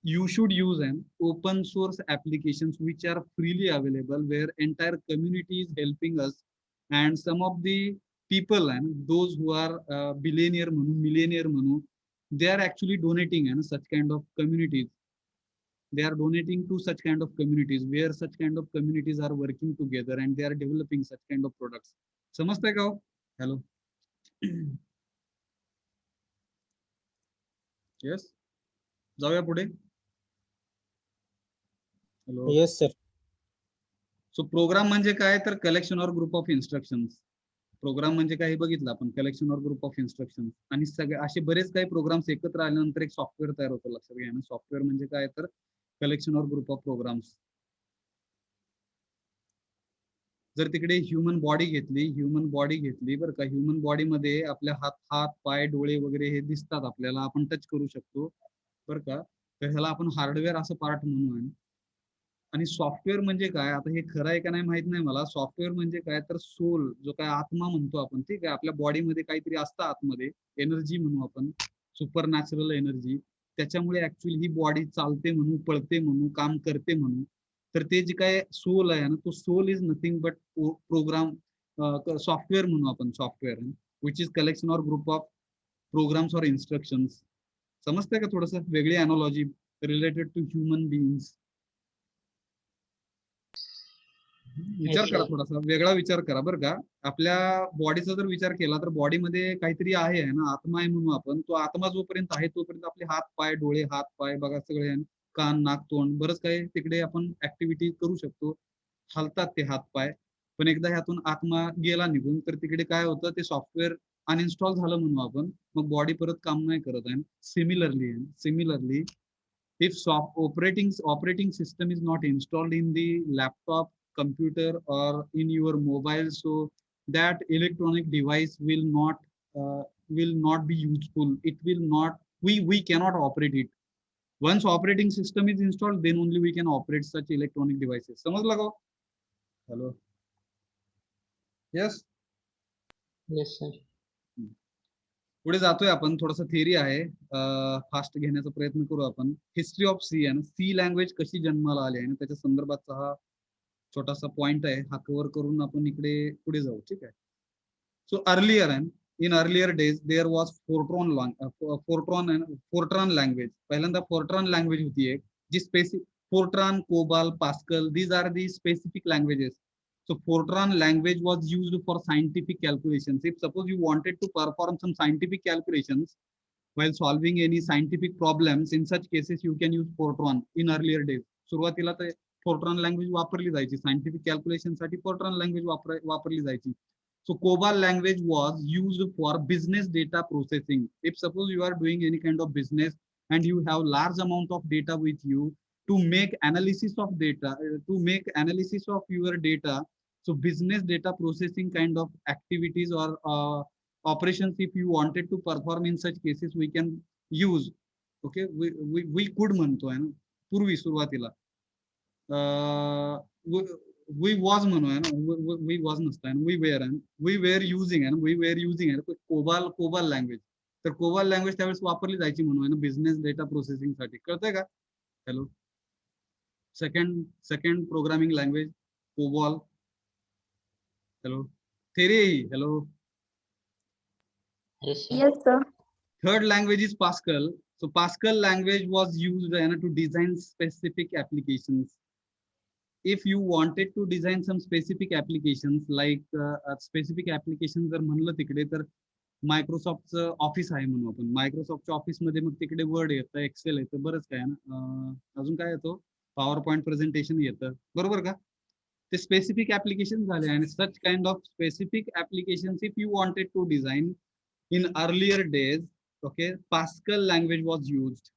You should use an open source applications which are freely available, where entire community is helping us, and some of the people and those who are billionaire manu, millionaire manu, they are actually donating and such kind of communities. They are donating to such kind of communities, where such kind of communities are working together and they are developing such kind of products. समजतंय का? Hello. Yes. जाऊया पुढे. Hello. Yes, sir. So program म्हणजे काय, तर collection or group of instructions. Program म्हणजे काय हे बघितलं आपण, collection or group of instructions. आणि सगळे असे बरेच काही प्रोग्राम्स एकत्र आल्यानंतर एक सॉफ्टवेअर तयार होतं, लक्षात घ्या ना. सॉफ्टवेअर म्हणजे काय, तर collection or group of programs. जर तिकडे ह्युमन बॉडी घेतली बरं का, ह्युमन बॉडीमध्ये आपल्या हात पाय डोळे वगैरे हे दिसतात आपल्याला, आपण टच करू शकतो बरं का. तर ह्याला आपण हार्डवेअर असं पार्ट म्हणू. आणि सॉफ्टवेअर म्हणजे काय, आता हे खरं आहे का नाही माहित नाही मला. सॉफ्टवेअर म्हणजे काय, तर सोल, जो काय आत्मा म्हणतो आपण, ठीक आहे. आपल्या बॉडीमध्ये काहीतरी असतं आतमध्ये, एनर्जी म्हणू आपण, सुपर नॅचरल एनर्जी. त्याच्यामुळे ऍक्च्युअली ही बॉडी चालते म्हणू, पळते म्हणू, काम करते म्हणू. तर ते जे काय सोल आहे ना, तो soul is nothing but program, software म्हणू आपण. Software which is collection or group of programs or instructions. समजतंय का? थोडस वेगळी analogy related to human beings. विचार Yes, करा, sir. थोडासा वेगळा विचार करा बरं का. आपल्या बॉडीचा जर विचार केला तर बॉडीमध्ये काहीतरी आहे ना, आत्मा आहे म्हणू आपण. तो आत्मा जोपर्यंत आहे तोपर्यंत आपले हात पाय डोळे हात पाय बघा सगळे आहे. कान नाक तोंड बरंच काही तिकडे आपण ऍक्टिव्हिटी करू शकतो. हलतात ते हात पाय. पण एकदा ह्यातून आत्मा गेला निघून तर तिकडे काय होतं, ते सॉफ्टवेअर अनइन्स्टॉल झालं म्हणू आपण. मग बॉडी परत काम नाही करत आहे. Similarly if operating system is not installed in the laptop, computer or in your mobile, so that electronic device will not be useful. It will not, we cannot operate it. Once operating system is installed, then only we can operate such electronic devices. समजलं का? Hello. Yes. Yes, sir. पुढे जातोय आपण. थोडंसं theory आहे, fast घेण्याचा प्रयत्न करू आपण. हिस्ट्री ऑफ सी आहे, सी लँग्वेज कशी जन्माला आली आहे त्याच्या संदर्भाचा हा छोटासा पॉइंट आहे. हा कव्हर करून आपण इकडे पुढे जाऊ. ठीक आहे. So in earlier days there was Fortran language. पहिल्यांदा फोर्ट्रॉन लँग्वेज होती एक, जी specific Fortran, COBOL, Pascal, these are the specific languages. So Fortran language was used for scientific calculations. If suppose you wanted to perform some scientific calculations while solving any scientific problems, in such cases you can use Fortran in earlier days. सुरुवातीला तर Fortran language वापरली जायची. Scientific calculation साठी Fortran language वापरली जायची. So COBOL language was used for business data processing. If suppose you are doing any kind of business and you have large amount of data with you, to make analysis of data, to make analysis of your data, so business data processing kind of activities or operations, if you wanted to perform in such cases, we can use. Okay, we could म्हणतो आहे ना पूर्वी सुरुवातीला. we was म्हणू आहे ना, we was नसतं आहे, we were using आहे कोबाल लँग्वेज. तर कोबाल लँग्वेज त्यावेळेस वापरली जायची म्हणू आहे ना बिझनेस डेटा प्रोसेसिंग साठी. कळतंय का? Hello. Second programming language COBOL. Hello. Theory. Hello. Yes, sir. Yes, sir. Third language is Pascal. So Pascal language was used to design specific applications. If you wanted to design some specific applications, like specific applications जर म्हणलं तिकडे तर मायक्रोसॉफ्टचं office आहे म्हणून आपण. मायक्रोसॉफ्टच्या ऑफिसमध्ये मग तिकडे वर्ड येतं, एक्सेल येतं, बरंच काय ना. अजून काय येतो? पॉवर पॉइंट प्रेझेंटेशन येतं, बरोबर का? The specific applications झाले. And such kind of specific applications, if you wanted to design in earlier days, okay, Pascal language was used.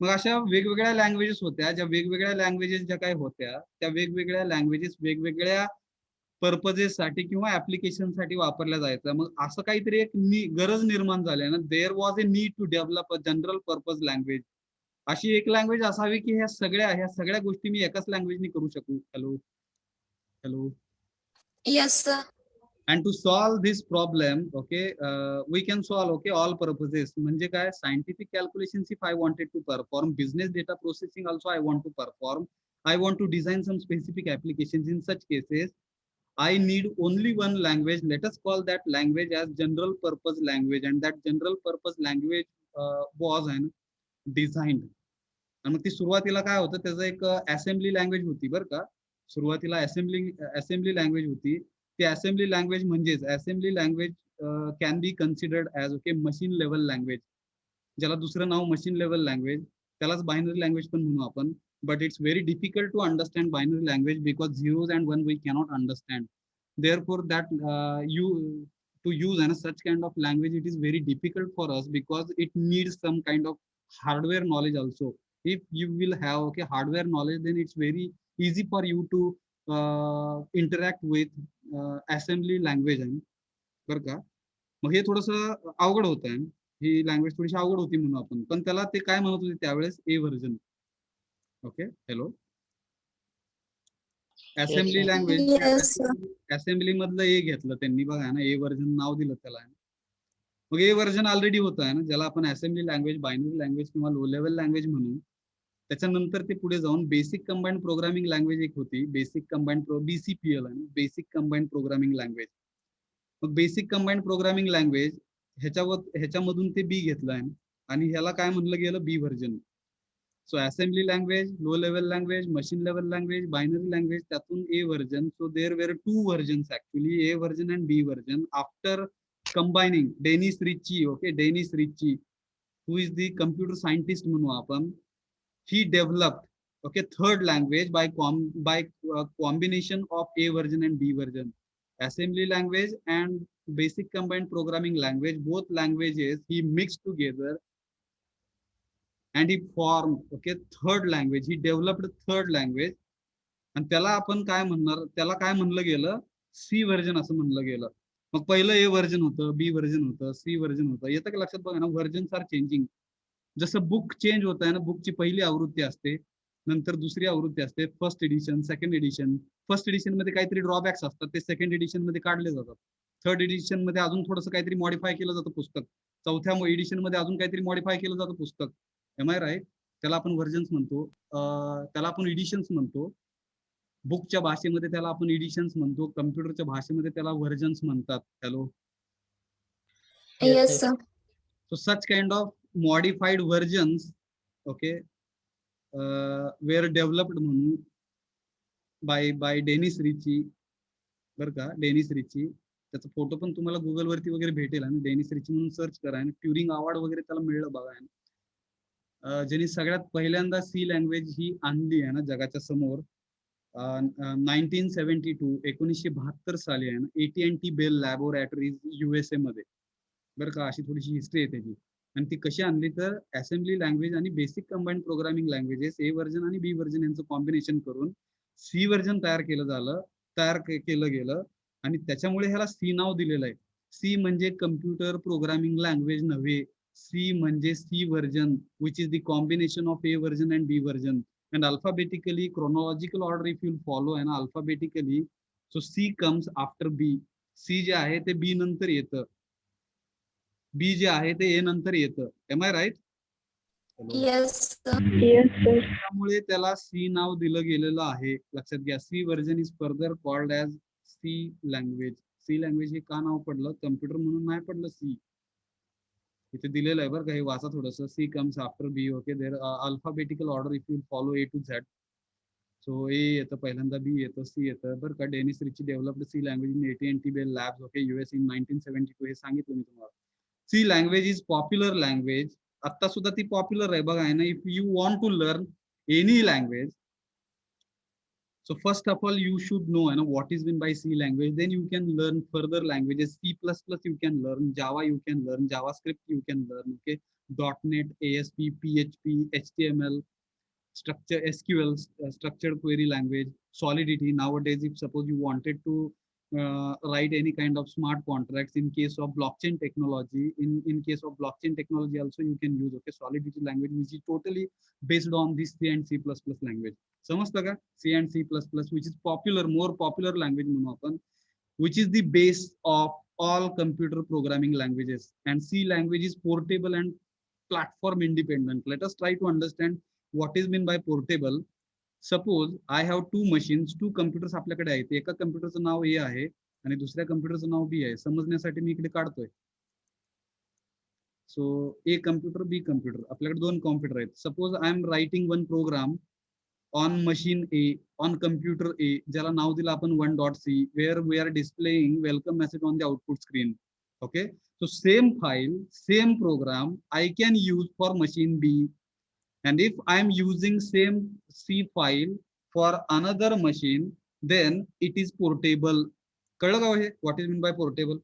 मग अशा वेगवेगळ्या लँग्वेजेस होत्या, ज्या वेगवेगळ्या लँग्वेजेस ज्या काही होत्या त्या वेगवेगळ्या लँग्वेजेस वेगवेगळ्या पर्पजेस साठी किंवा ऍप्लिकेशन साठी वापरल्या जायचं. मग असं काहीतरी एक गरज निर्माण झाली ना, there was a need to develop a general purpose language. अशी एक लँग्वेज असावी की ह्या सगळ्या गोष्टी मी एकाच लँग्वेजनी करू शकू. Hello. Yes, sir. And to solve this problem, okay, we can solve, okay, all purposes. म्हणजे काय, scientific calculations if I wanted to perform, business data processing also I want to perform, I want to design some specific applications. In such cases I need only one language. Let us call that language as general purpose language, and that general purpose language was designed. आणि मग ती सुरुवातीला काय होतं, त्याचं एक assembly language होती बरं का. सुरुवातीला असेंब्ली लँग्वेज होती. ती असेंब्ली लँग्वेज म्हणजेच assembly language can be considered as okay machine level language. ज्याला दुसरं नाव मशीन लेवल लँग्वेज, त्यालाच बायनरी लँग्वेज पण म्हणू आपण. But it's very difficult to understand binary language because zeros and one we cannot understand. Therefore that to use and such kind of language, it is very difficult for us because it needs some kind of hardware knowledge also. If you will have okay hardware knowledge, then it's very easy for you to interact with assembly language आहे बरं का. मग हे थोडंसं अवघड होत आहे. ही language थोडीशी अवघड होती म्हणून आपण, पण त्याला ते काय म्हणत होते त्यावेळेस, A version. Okay. Hello. Assembly language, Yes, sir. Assembly मधलं ए घेतलं त्यांनी बघा ना, ए व्हर्जन नाव दिलं त्याला. मग ए व्हर्जन ऑलरेडी होतं आहे ना, ज्याला आपण असेंब्ली लँग्वेज, बायनरी लँग्वेज किंवा लो लेवल लँग्वेज म्हणू. त्याच्यानंतर ते पुढे जाऊन बेसिक कंबाईंड प्रोग्रामिंग लँग्वेज एक होती, बेसिक कंबाईंड BCPL आहे, बेसिक कंबाईंड प्रोग्रामिंग लँग्वेज. मग बेसिक कंबाईंड प्रोग्रामिंग लँग्वेज ह्याच्यामधून ते बी घेतलं आहे आणि ह्याला काय म्हणलं गेलं, B version. So assembly language, low level language, machine level language, binary language, त्यातून A version. So there were 2 versions actually, A version and B version. After combining Dennis Ritchie, okay, Dennis Ritchie, who is the computer scientist म्हणू आपण, he developed, okay, third language by combination of A version and B version. Assembly language and basic combined programming language, both languages he mixed together and he formed, okay, third language. He developed third language. आणि त्याला आपण काय म्हणणार, त्याला काय म्हणलं गेलं, C version असं म्हणलं गेलं. मग पहिलं ए व्हर्जन होतं, बी व्हर्जन होतं, सी व्हर्जन होतं. येतं का लक्षात? बघा ना, व्हर्जन्स आर चेंजिंग. जसं बुक चेंज होत आहे ना, बुकची पहिली आवृत्ती असते, नंतर दुसरी आवृत्ती असते, first edition, second edition. First edition मध्ये काहीतरी ड्रॉबॅक्स असतात, ते सेकंड एडिशन मध्ये काढले जातात. थर्ड एडिशन मध्ये अजून थोडंसं काहीतरी मॉडिफाय केलं जातं पुस्तक. चौथ्या एडिशन मध्ये अजून काहीतरी मॉडिफाय केलं जातं पुस्तक. Am I right? त्याला आपण व्हर्जन्स म्हणतो, त्याला आपण एडिशन्स म्हणतो. बुकच्या भाषेमध्ये त्याला आपण एडिशन्स म्हणतो, कम्प्युटरच्या भाषेमध्ये त्याला व्हर्जन्स म्हणतात. Hello? Yes, sir. So such kind of modified versions, okay, were developed म्हणून by डेनिस रिची. बरं का, डेनिस रिची. त्याचा फोटो पण तुम्हाला गुगल वरती वगैरे भेटेल आणि डेनिस रिची म्हणून सर्च करा. आणि ट्युरिंग अवॉर्ड वगैरे त्याला मिळलं बघा. ज्यांनी सगळ्यात पहिल्यांदा सी लँग्वेज ही आणली आहे ना जगाच्या समोर, 1972 1972 साली आहे ना, AT&T बेल लॅबोरेटरीज USA मध्ये. बरं का, अशी थोडीशी हिस्ट्री आहे त्याची. आणि ती कशी आणली तर असेंब्ली लँग्वेज आणि बेसिक कंबाईंड प्रोग्रामिंग लँग्वेजेस ए व्हर्जन आणि बी व्हर्जन यांचं कॉम्बिनेशन करून सी व्हर्जन तयार केलं गेलं. आणि त्याच्यामुळे ह्याला सी नाव दिलेलं आहे. सी म्हणजे कम्प्युटर प्रोग्रामिंग लँग्वेज नव्हे, सी म्हणजे C version, which is the combination of A version and B version. And alphabetically, chronological order if you follow and alphabetically, so C comes after B. C जे आहे ते B नंतर येतं, B जे आहे ते A नंतर येतं. Am I right? Yes, sir. त्यामुळे त्याला C नाव दिलं गेलेलं आहे. लक्षात घ्या, C version is further called as C language. C language हे का नाव पडलं? कम्प्युटर म्हणून नाही पडलं C. इथे दिलेलं आहे बरं का, हे वाचा थोडंसं. C comes after B, okay. There alphabetical order if you follow A to Z. So A येतं पहिल्यांदा, बी येतं, सी येतं. बरं का, Dennis Ritchie developed C language in AT&T Bell Labs, okay, US in 1972. हे सांगितलं मी तुम्हाला. C language is popular language. आता सुद्धा ती पॉप्युलर आहे बघा आहे ना. If you want to learn any language, so first of all you should know what is meant by C language. Then you can learn further languages. C++ you can learn, Java you can learn, JavaScript you can learn, okay, .NET, ASP, PHP, HTML, SQL, structured query language, Solidity. Nowadays, if suppose you wanted to write any kind of smart contracts in case of blockchain technology, in case of blockchain technology also you can use, okay, Solidity language, which is totally based on this C and C++ language. समजतं का? C and C++, which is popular, more popular language म्हणू आपण, which is the base of all computer programming languages. And C language is portable and platform independent. Let us try to understand what is meant by portable. Suppose I have two machines, two computers आपल्याकडे आहेत. एका कम्प्युटरचं नाव A आहे आणि दुसऱ्या कम्प्युटरचं नाव B आहे. समजण्यासाठी मी इकडे काढतोय. So A computer, B computer, आपल्याकडे दोन कॉम्प्युटर आहेत. Suppose I am writing one program on machine A, on computer A, ज्याला नाव दिलं आपण 1.c, where we are displaying welcome message on the output screen. Okay, so same file, same program I can use for machine B, and if I am using same C file for another machine, then it is portable. कळलं का हे? What is meant by portable?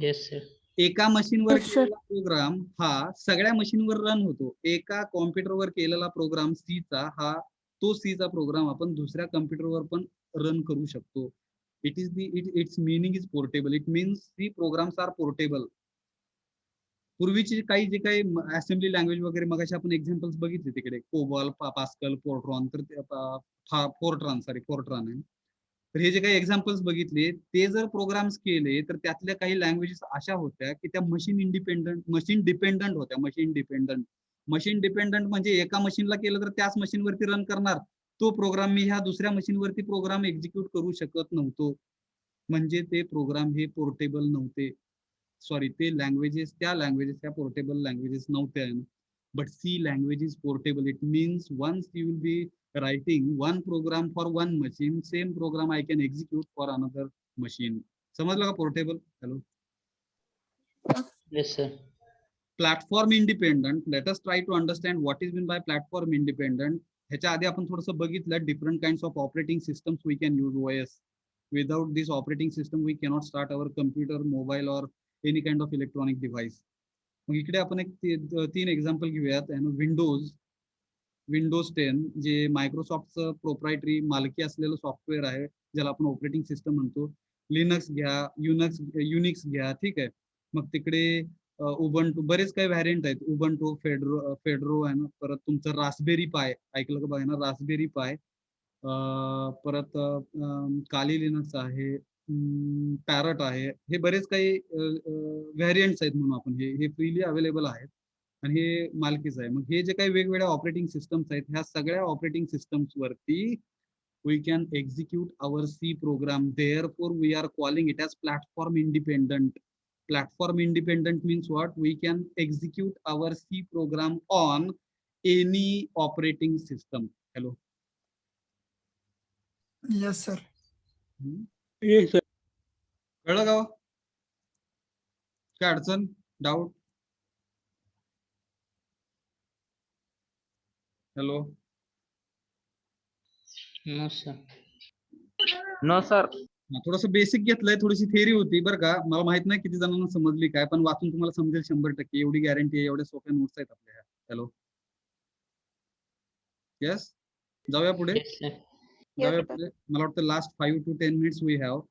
Yes, sir. एका मशीनवर Yes, sir. केलेला programme हा सगळ्या मशीनवर run होतो. एका कॉम्प्युटरवर केलेला प्रोग्राम सीचा हा, तो सीचा प्रोग्राम आपण दुसऱ्या कॉम्प्युटरवर पण रन करू शकतो. It is its meaning is portable. It means C programs are portable. पूर्वीचे जे काही असेंब्ली लँग्वेज वगैरे मगाशी आपण एक्झाम्पल्स बघितले तिकडे, कोबॉल, पास्कल, फोर्ट्रॉन, तर फोर्ट्रॉन आहे. तर हे जे काही एक्झाम्पल्स बघितले, ते जर प्रोग्राम्स केले तर त्यातल्या काही लँग्वेजेस अशा होत्या की त्या मशीन डिपेंडंट होत्या. मशीन डिपेंडंट म्हणजे एका मशीनला केलं तर त्याच मशीनवरती रन करणार तो प्रोग्राम, मी ह्या दुसऱ्या मशीनवरती प्रोग्राम एक्झिक्यूट करू शकत नव्हतो. म्हणजे ते प्रोग्राम हे पोर्टेबल नव्हते. सॉरी, त्या लँग्वेजेस ह्या पोर्टेबल लँग्वेजेस नव्हत्या. but C language is portable. It means once you will be writing one program for one machine, same program I can execute for another machine. समजलं का portable? Hello. Yes, sir. Platform independent. Let us try to understand what is meant by platform independent. ह्याच्या आधी आपण थोडंसं बघितलं different kinds of operating systems we can use OS. Without this operating system, we cannot start our computer, mobile or any kind of electronic device. मग इकडे आपण एक तीन एक्झाम्पल घेऊयात. विंडोज 10 जे मायक्रोसॉफ्टचं प्रोप्रायटरी मालकी असलेलं सॉफ्टवेअर आहे, ज्याला आपण ऑपरेटिंग सिस्टम म्हणतो. लिनक्स घ्या, युनिक्स घ्या, ठीक आहे. मग तिकडे उबंटू, बरेच काही व्हॅरियंट आहेत. उबंटू, फेडरो आहे ना, परत तुमचं रास्पबेरी पाय ऐकलं का बघा ना, रास्पबेरी पाय, परत काली लिनक्स आहे, पॅरट आहे. हे बरेच काही व्हॅरियंट्स आहेत म्हणून आपण हे फ्रीली अवेलेबल आहेत आणि हे मालकीच आहे. मग हे जे काही वेगवेगळ्या ऑपरेटिंग सिस्टम्स आहेत, ह्या सगळ्या ऑपरेटिंग सिस्टम्स वरती we can execute our C program. Therefore, we are calling it as platform independent. Platform independent means what? We can execute our C program on any operating system. Hello. Yes, sir. Yes, sir. कळलं का? काय अडचण? Doubt? Hello. No, sir. No, sir. थोडंसं basic घेतलंय, थोडीशी theory होती बरं का. मला माहित नाही किती जणांना समजली काय, पण वाचून तुम्हाला समजेल 100%. एवढी गॅरंटी आहे. एवढ्या सोप्या नोट्स आहेत आपल्या. हॅलो. येस, जाऊया पुढे. Yes, sir. जाऊया पुढे. मला वाटतं last 5 to 10 minutes we have.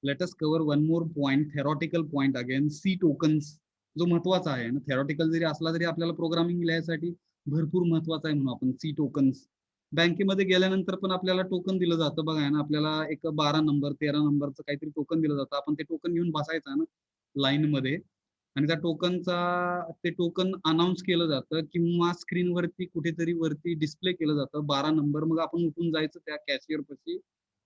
Let us cover one more point, theoretical point again. C tokens जो महत्वाचा आहे ना, theoretical जरी असला तरी आपल्याला प्रोग्रामिंग लिहायसाठी भरपूर महत्वाचा आहे म्हणून आपण C tokens. बँकेमध्ये गेल्यानंतर पण आपल्याला टोकन दिलं जातं बघा ना, आपल्याला एक 12 नंबर 13 नंबरचं काहीतरी टोकन दिलं जातं. आपण ते टोकन घेऊन बसायचं ना लाईन मध्ये, आणि त्या ते टोकन अनाऊन्स केलं जातं किंवा स्क्रीनवरती कुठेतरी वरती डिस्प्ले केलं जातं 12 नंबर. मग आपण उठून जायचं त्या कॅशियर पाशी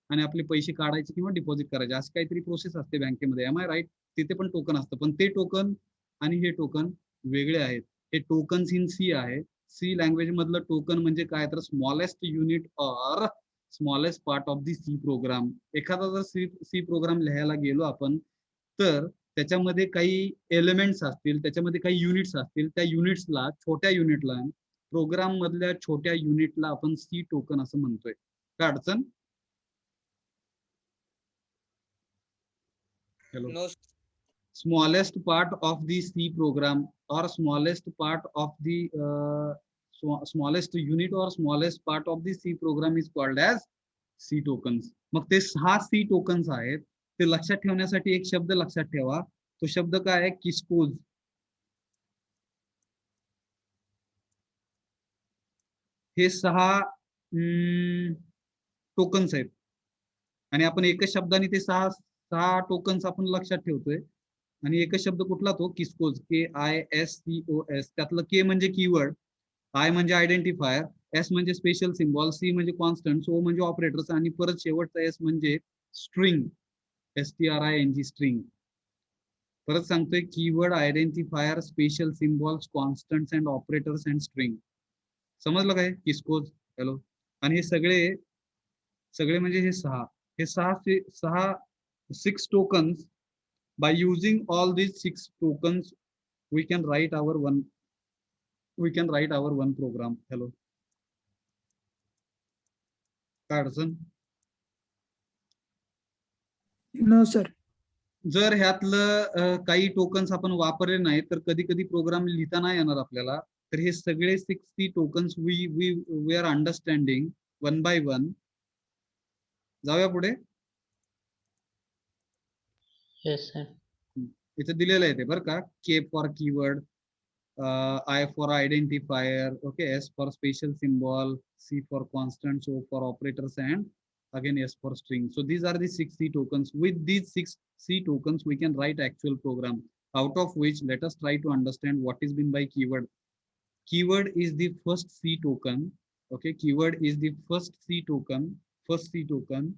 आणि आपले पैसे काढायचे किंवा डिपॉझिट करायचे, अशी काहीतरी प्रोसेस असते बँकेमध्ये. Am I right? तिथे पण टोकन असतं, पण ते टोकन आणि हे टोकन वेगळे आहेत. हे टोकन्स इन सी आहे. सी लँग्वेज मधलं टोकन म्हणजे काय, तर smallest unit or smallest part of the C program. एखादा जर सी प्रोग्राम लिहायला गेलो आपण, तर त्याच्यामध्ये काही एलिमेंट्स असतील, त्याच्यामध्ये काही युनिट्स असतील. त्या युनिट्सला, छोट्या युनिटला, प्रोग्राम मधल्या छोट्या युनिटला आपण सी टोकन असं म्हणतोय. काय अडचण? Hello. No. Smallest part of the C program or smallest part of the smallest unit or smallest part of the C program is called as C tokens. मग ते 6 C tokens आहेत. ते लक्षात ठेवण्यासाठी एक शब्द लक्षात ठेवा. तो शब्द काय आहे? किस्कोज. हे 6 टोकन्स आहेत आणि आपण एकच शब्दाने ते 6 टोकन्स आपण लक्षात ठेवतोय. आणि एकच शब्द कुठला? तो किस्कोज. KISCOS. त्यातलं के म्हणजे कीवर्ड, आय म्हणजे आयडेंटिफायर, एस म्हणजे स्पेशल सिम्बॉल, सी म्हणजे कॉन्स्टंट, ओ म्हणजे ऑपरेटर्स आणि परत शेवटचा एस म्हणजे स्ट्रिंग, STRING स्ट्रिंग. परत सांगतोय, keyword, identifier, special symbols, constants and operators and string. समजलं काय? किस्कोज. हॅलो. आणि हे सगळे म्हणजे हे 6 tokens. By using all these 6 tokens, we can write our one program. Hello. काय अडचण? No, sir. जर ह्यातलं काही टोकन्स आपण वापरले नाही तर कधी कधी प्रोग्राम लिहिता नाही येणार आपल्याला. तर हे सगळे 60 tokens we are understanding one by one. जाऊया पुढे. Yes, sir. इथे दिलेलं आहे ते बरं का. K for keyword, I for identifier, okay, S for special symbol, C for constant, O for operators, and again S for string. So these are the 6 C tokens. With these 6 C tokens, we can write actual program. Out of which, let us try to understand what is meant by keyword. Keyword is the first C token. Okay, keyword is the first C token. First C token.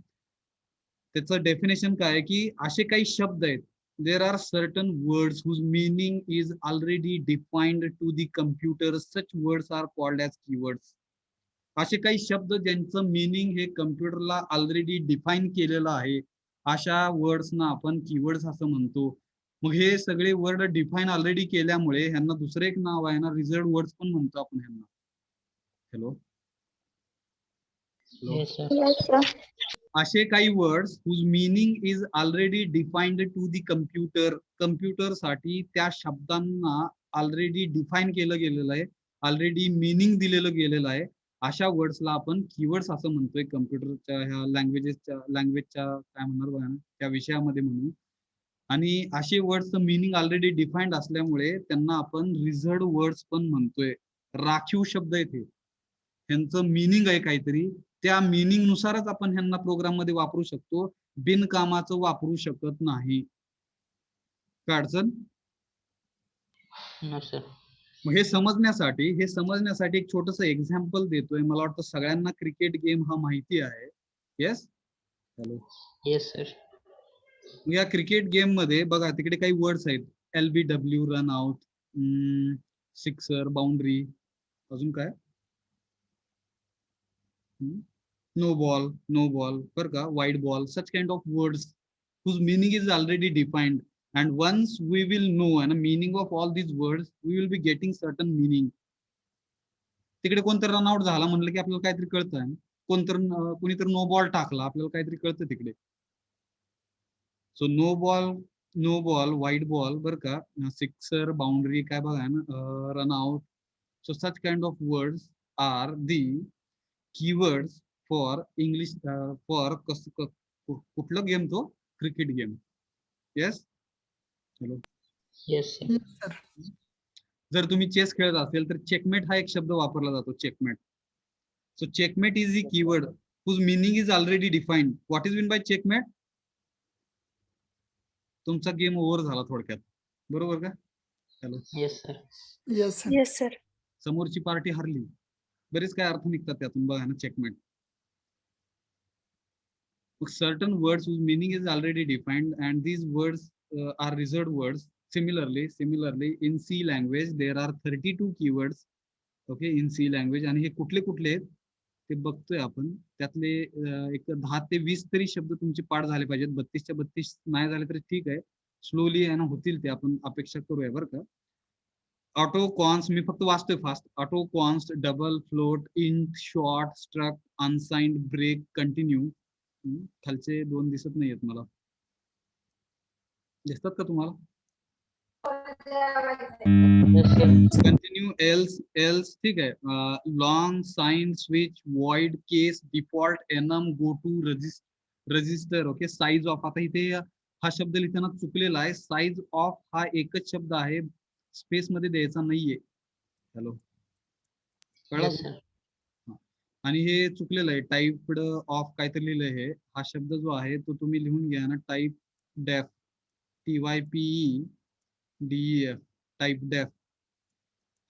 त्याचं definition काय आहे की असे काही शब्द आहेत there are certain words whose meaning is already defined to the computer. Such words are called as keywords. असे काही शब्द ज्यांचं मिनिंग हे कम्प्युटरला ऑलरेडी डिफाईन केलेलं आहे, अशा वर्ड्सना आपण कीवर्ड्स असं म्हणतो. मग हे सगळे वर्ड डिफाईन ऑलरेडी केल्यामुळे ह्यांना दुसरं एक नाव आहे ना, रिझर्व्ड वर्ड्स पण म्हणतो आपण ह्यांना. Hello, Yes, sir. Yes, sir. असे काही words whose meaning is already defined to the computer. कम्प्युटरसाठी त्या शब्दांना ऑलरेडी डिफाईन केलं गेलेलं आहे, ऑलरेडी मिनिंग दिलेलं गेलेलं आहे. अशा वर्ड्सला आपण कीवर्ड्स असं म्हणतोय कम्प्युटरच्या ह्या लँग्वेजच्या काय म्हणणार बघा ना, त्या विषयामध्ये म्हणू. आणि असे वर्ड्सचं मिनिंग ऑलरेडी डिफाईंड असल्यामुळे त्यांना आपण रिझर्व्ड वर्ड्स पण म्हणतोय. राखीव शब्द आहेत हे, ह्यांचं मिनिंग आहे काहीतरी, त्या मिनिंग नुसारच आपण ह्यांना प्रोग्राम मध्ये वापरू शकतो, बिनकामाचं वापरू शकत नाही. काय अडचण? No, sir. मग हे समजण्यासाठी एक छोटस एक्झाम्पल देतोय. मला वाटतं सगळ्यांना क्रिकेट गेम हा माहिती आहे. Yes, hello. Yes, sir. या क्रिकेट गेम मध्ये बघा तिकडे काही वर्ड्स आहेत. LBW, run out, sixer, boundary, अजून काय, नो बॉल बरं का, wide ball. Such kind of words whose meaning is already defined, and once we will know and meaning of all these words, we will be getting certain meaning. तिकडे कोणतर run out झाला म्हणलं की आपल्याला काहीतरी कळतं, कोणीतरी नो बॉल टाकला आपल्याला काहीतरी कळतं तिकडे. So no ball, wide ball बरं का, सिक्सर, बाउंड्री, काय बघा ना, run out. So such kind of words are the keywords for English, for कुठलं गेम तो, cricket game. Yes, hello. Yes, sir. Yes, sir. जर तुम्ही चेस खेळत असेल तर चेकमेट हा एक शब्द वापरला जातो, checkmate. So checkmate is the keyword whose meaning is already defined. What is meant by checkmate? तुमचा गेम ओव्हर झाला थोडक्यात, बरोबर का? Hello, Yes, sir. Yes, sir. Yes, sir. समोरची पार्टी हरली. बरेच काय अर्थ निघतात त्यातून बघा ना, checkmate. Certain words whose meaning is already defined, and these words are reserved words. Similarly, in C language there are 32 keywords. Okay, in C language. आणि हे कुठले कुठले आहेत ते बघतोय आपण. त्यातले एक 10 ते 20 तरी शब्द तुमचे पाठ झाले पाहिजेत. 32च्या 32 नाही झाले तरी ठीक आहे, स्लोली आहे ना, होतील ते, आपण अपेक्षा करूया बरं का. ऑटो कॉन्स, मी फक्त वाचतोय fast. Auto const, double, float, int, short, struct, unsigned, break, continue. खालचे दोन दिसत नाहीयेत मला, दिसतात का तुम्हाला? Yes, sir. कंटिन्यू, एल्स, ठीक आहे. Long, signed, switch, void, case, default, enum, go to, register. Okay, size of. आता इथे हा शब्द लिहिताना चुकलेला आहे. साइज ऑफ हा एकच शब्द आहे, स्पेस मध्ये द्यायचा नाहीये. हॅलो, कळलं? Yes, sir. आणि हे चुकलेलं आहे, टाइप्ड ऑफ काहीतरी लिहिलंय. हे हा शब्द जो आहे तो तुम्ही लिहून घ्या ना, टाइप डेफ, TYPEDEF, टाइप डेफ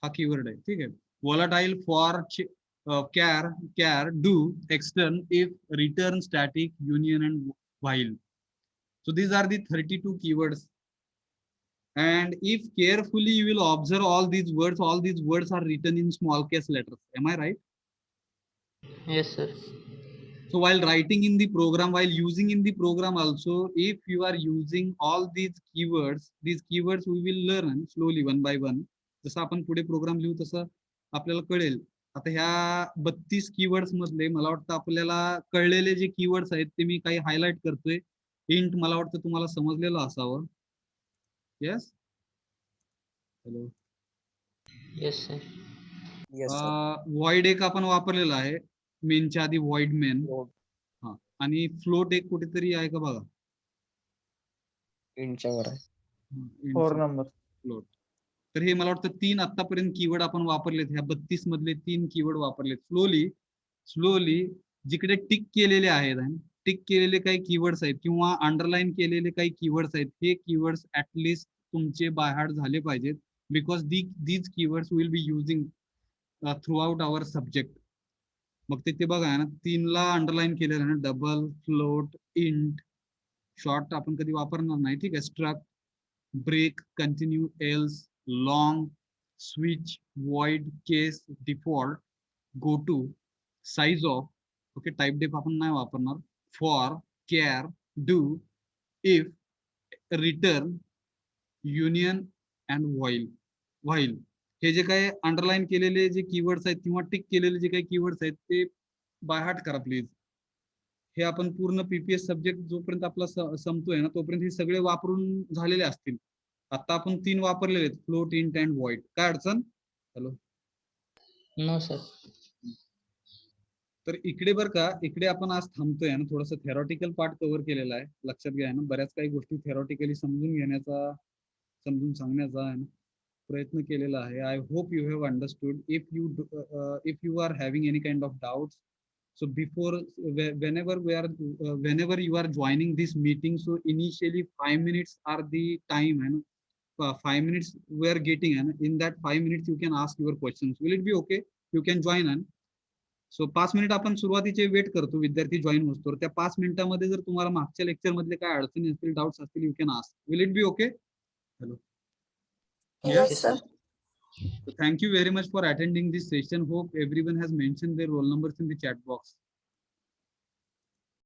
हा कीवर्ड आहे, ठीक आहे. Volatile, for, care, do, extern, if, return, static, union, and while. So these are the 32 keywords, and if carefully you will observe all these words are written in small case letters. Am I right? Yes, sir. So while writing in the program, while using in the program also, if you are using all these keywords we will learn slowly one by one. जसं आपण पुढे programme लिहू तसं आपल्याला कळेल. आता ह्या 32 keywords मधले मला वाटतं आपल्याला कळलेले जे कीवर्ड्स आहेत ते मी काही हायलाइट करतोय. इंट मला वाटतं तुम्हाला समजलेलं असावं. Yes, hello. Yes, sir. Yes, sir. Void एक आपण वापरलेला आहे, मेनच्या आधी वॉइड मेन. Float. हा, आणि फ्लोट एक कुठेतरी आहे का बघा, Int च्या वर आहे. 4 number. फ्लोट. तर हे मला वाटतं 3 आतापर्यंत कीवर्ड आपण वापरलेत, ह्या 32 मधले 3 कीवर्ड वापरलेत. स्लोली जिकडे टिक केलेले आहेत, टिक केलेले काही कीवर्ड्स आहेत किंवा अंडरलाईन केलेले काही कीवर्ड्स आहेत, हे कीवर्ड्स ऍटलिस्ट तुमचे बाय हार्ट झाले पाहिजेत, because these keywords will be using throughout our subject. मग ते बघा ना, 3ला अंडरलाईन केलेलं आहे ना, डबल, फ्लोट, इंट, शॉर्ट आपण कधी वापरणार नाही, ठीक आहे. Struct, break, continue, else, long, switch, void, case, default, go to, size of, okay type डेफ आपण नाही वापरणार, for, care, do, if, return, union and while. हे जे काही अंडरलाईन केलेले जे कीवर्ड्स आहेत किंवा टिक केलेले जे काही कीवर्ड्स आहेत ते बाय हार्ट करा प्लीज. हे आपण पूर्ण पीपीएस सब्जेक्ट जोपर्यंत आपला संपतोय ना तोपर्यंत हे सगळे वापरून झालेले असतील. आता आपण 3 वापरलेले आहेत, फ्लोट, इंट अँड व्हॉइड. काय अडचण? हॅलो. No, sir. तर इकडे बरं का, इकडे आपण आज थांबतोय ना, थोडंसं थेरॉटिकल पार्ट कव्हर केलेला आहे. लक्षात घ्या ना, बऱ्याच काही गोष्टी थेरॉटिकली समजून घेण्याचा, समजून सांगण्याचा आहे ना प्रयत्न केलेला आहे. I hope you have understood. If you are having any kind of doubts, so before whenever you are joining this meeting, so initially 5 minutes are the time, and 5 minutes we are getting, and in that 5 minutes you can ask your questions. Will it be okay? You can join. And so 5 minute आपण सुरुवातीचे weight करतो विद्यार्थी join होतो. त्या 5 मिनिटांमध्ये जर तुम्हाला मागच्या लेक्चर मधले काय अडचणी असतील, डाउट्स असतील, you can ask. Will it be okay? Hello. Yes, sir. Thank you very much for attending this session. Hope everyone has mentioned their roll numbers in the chat box.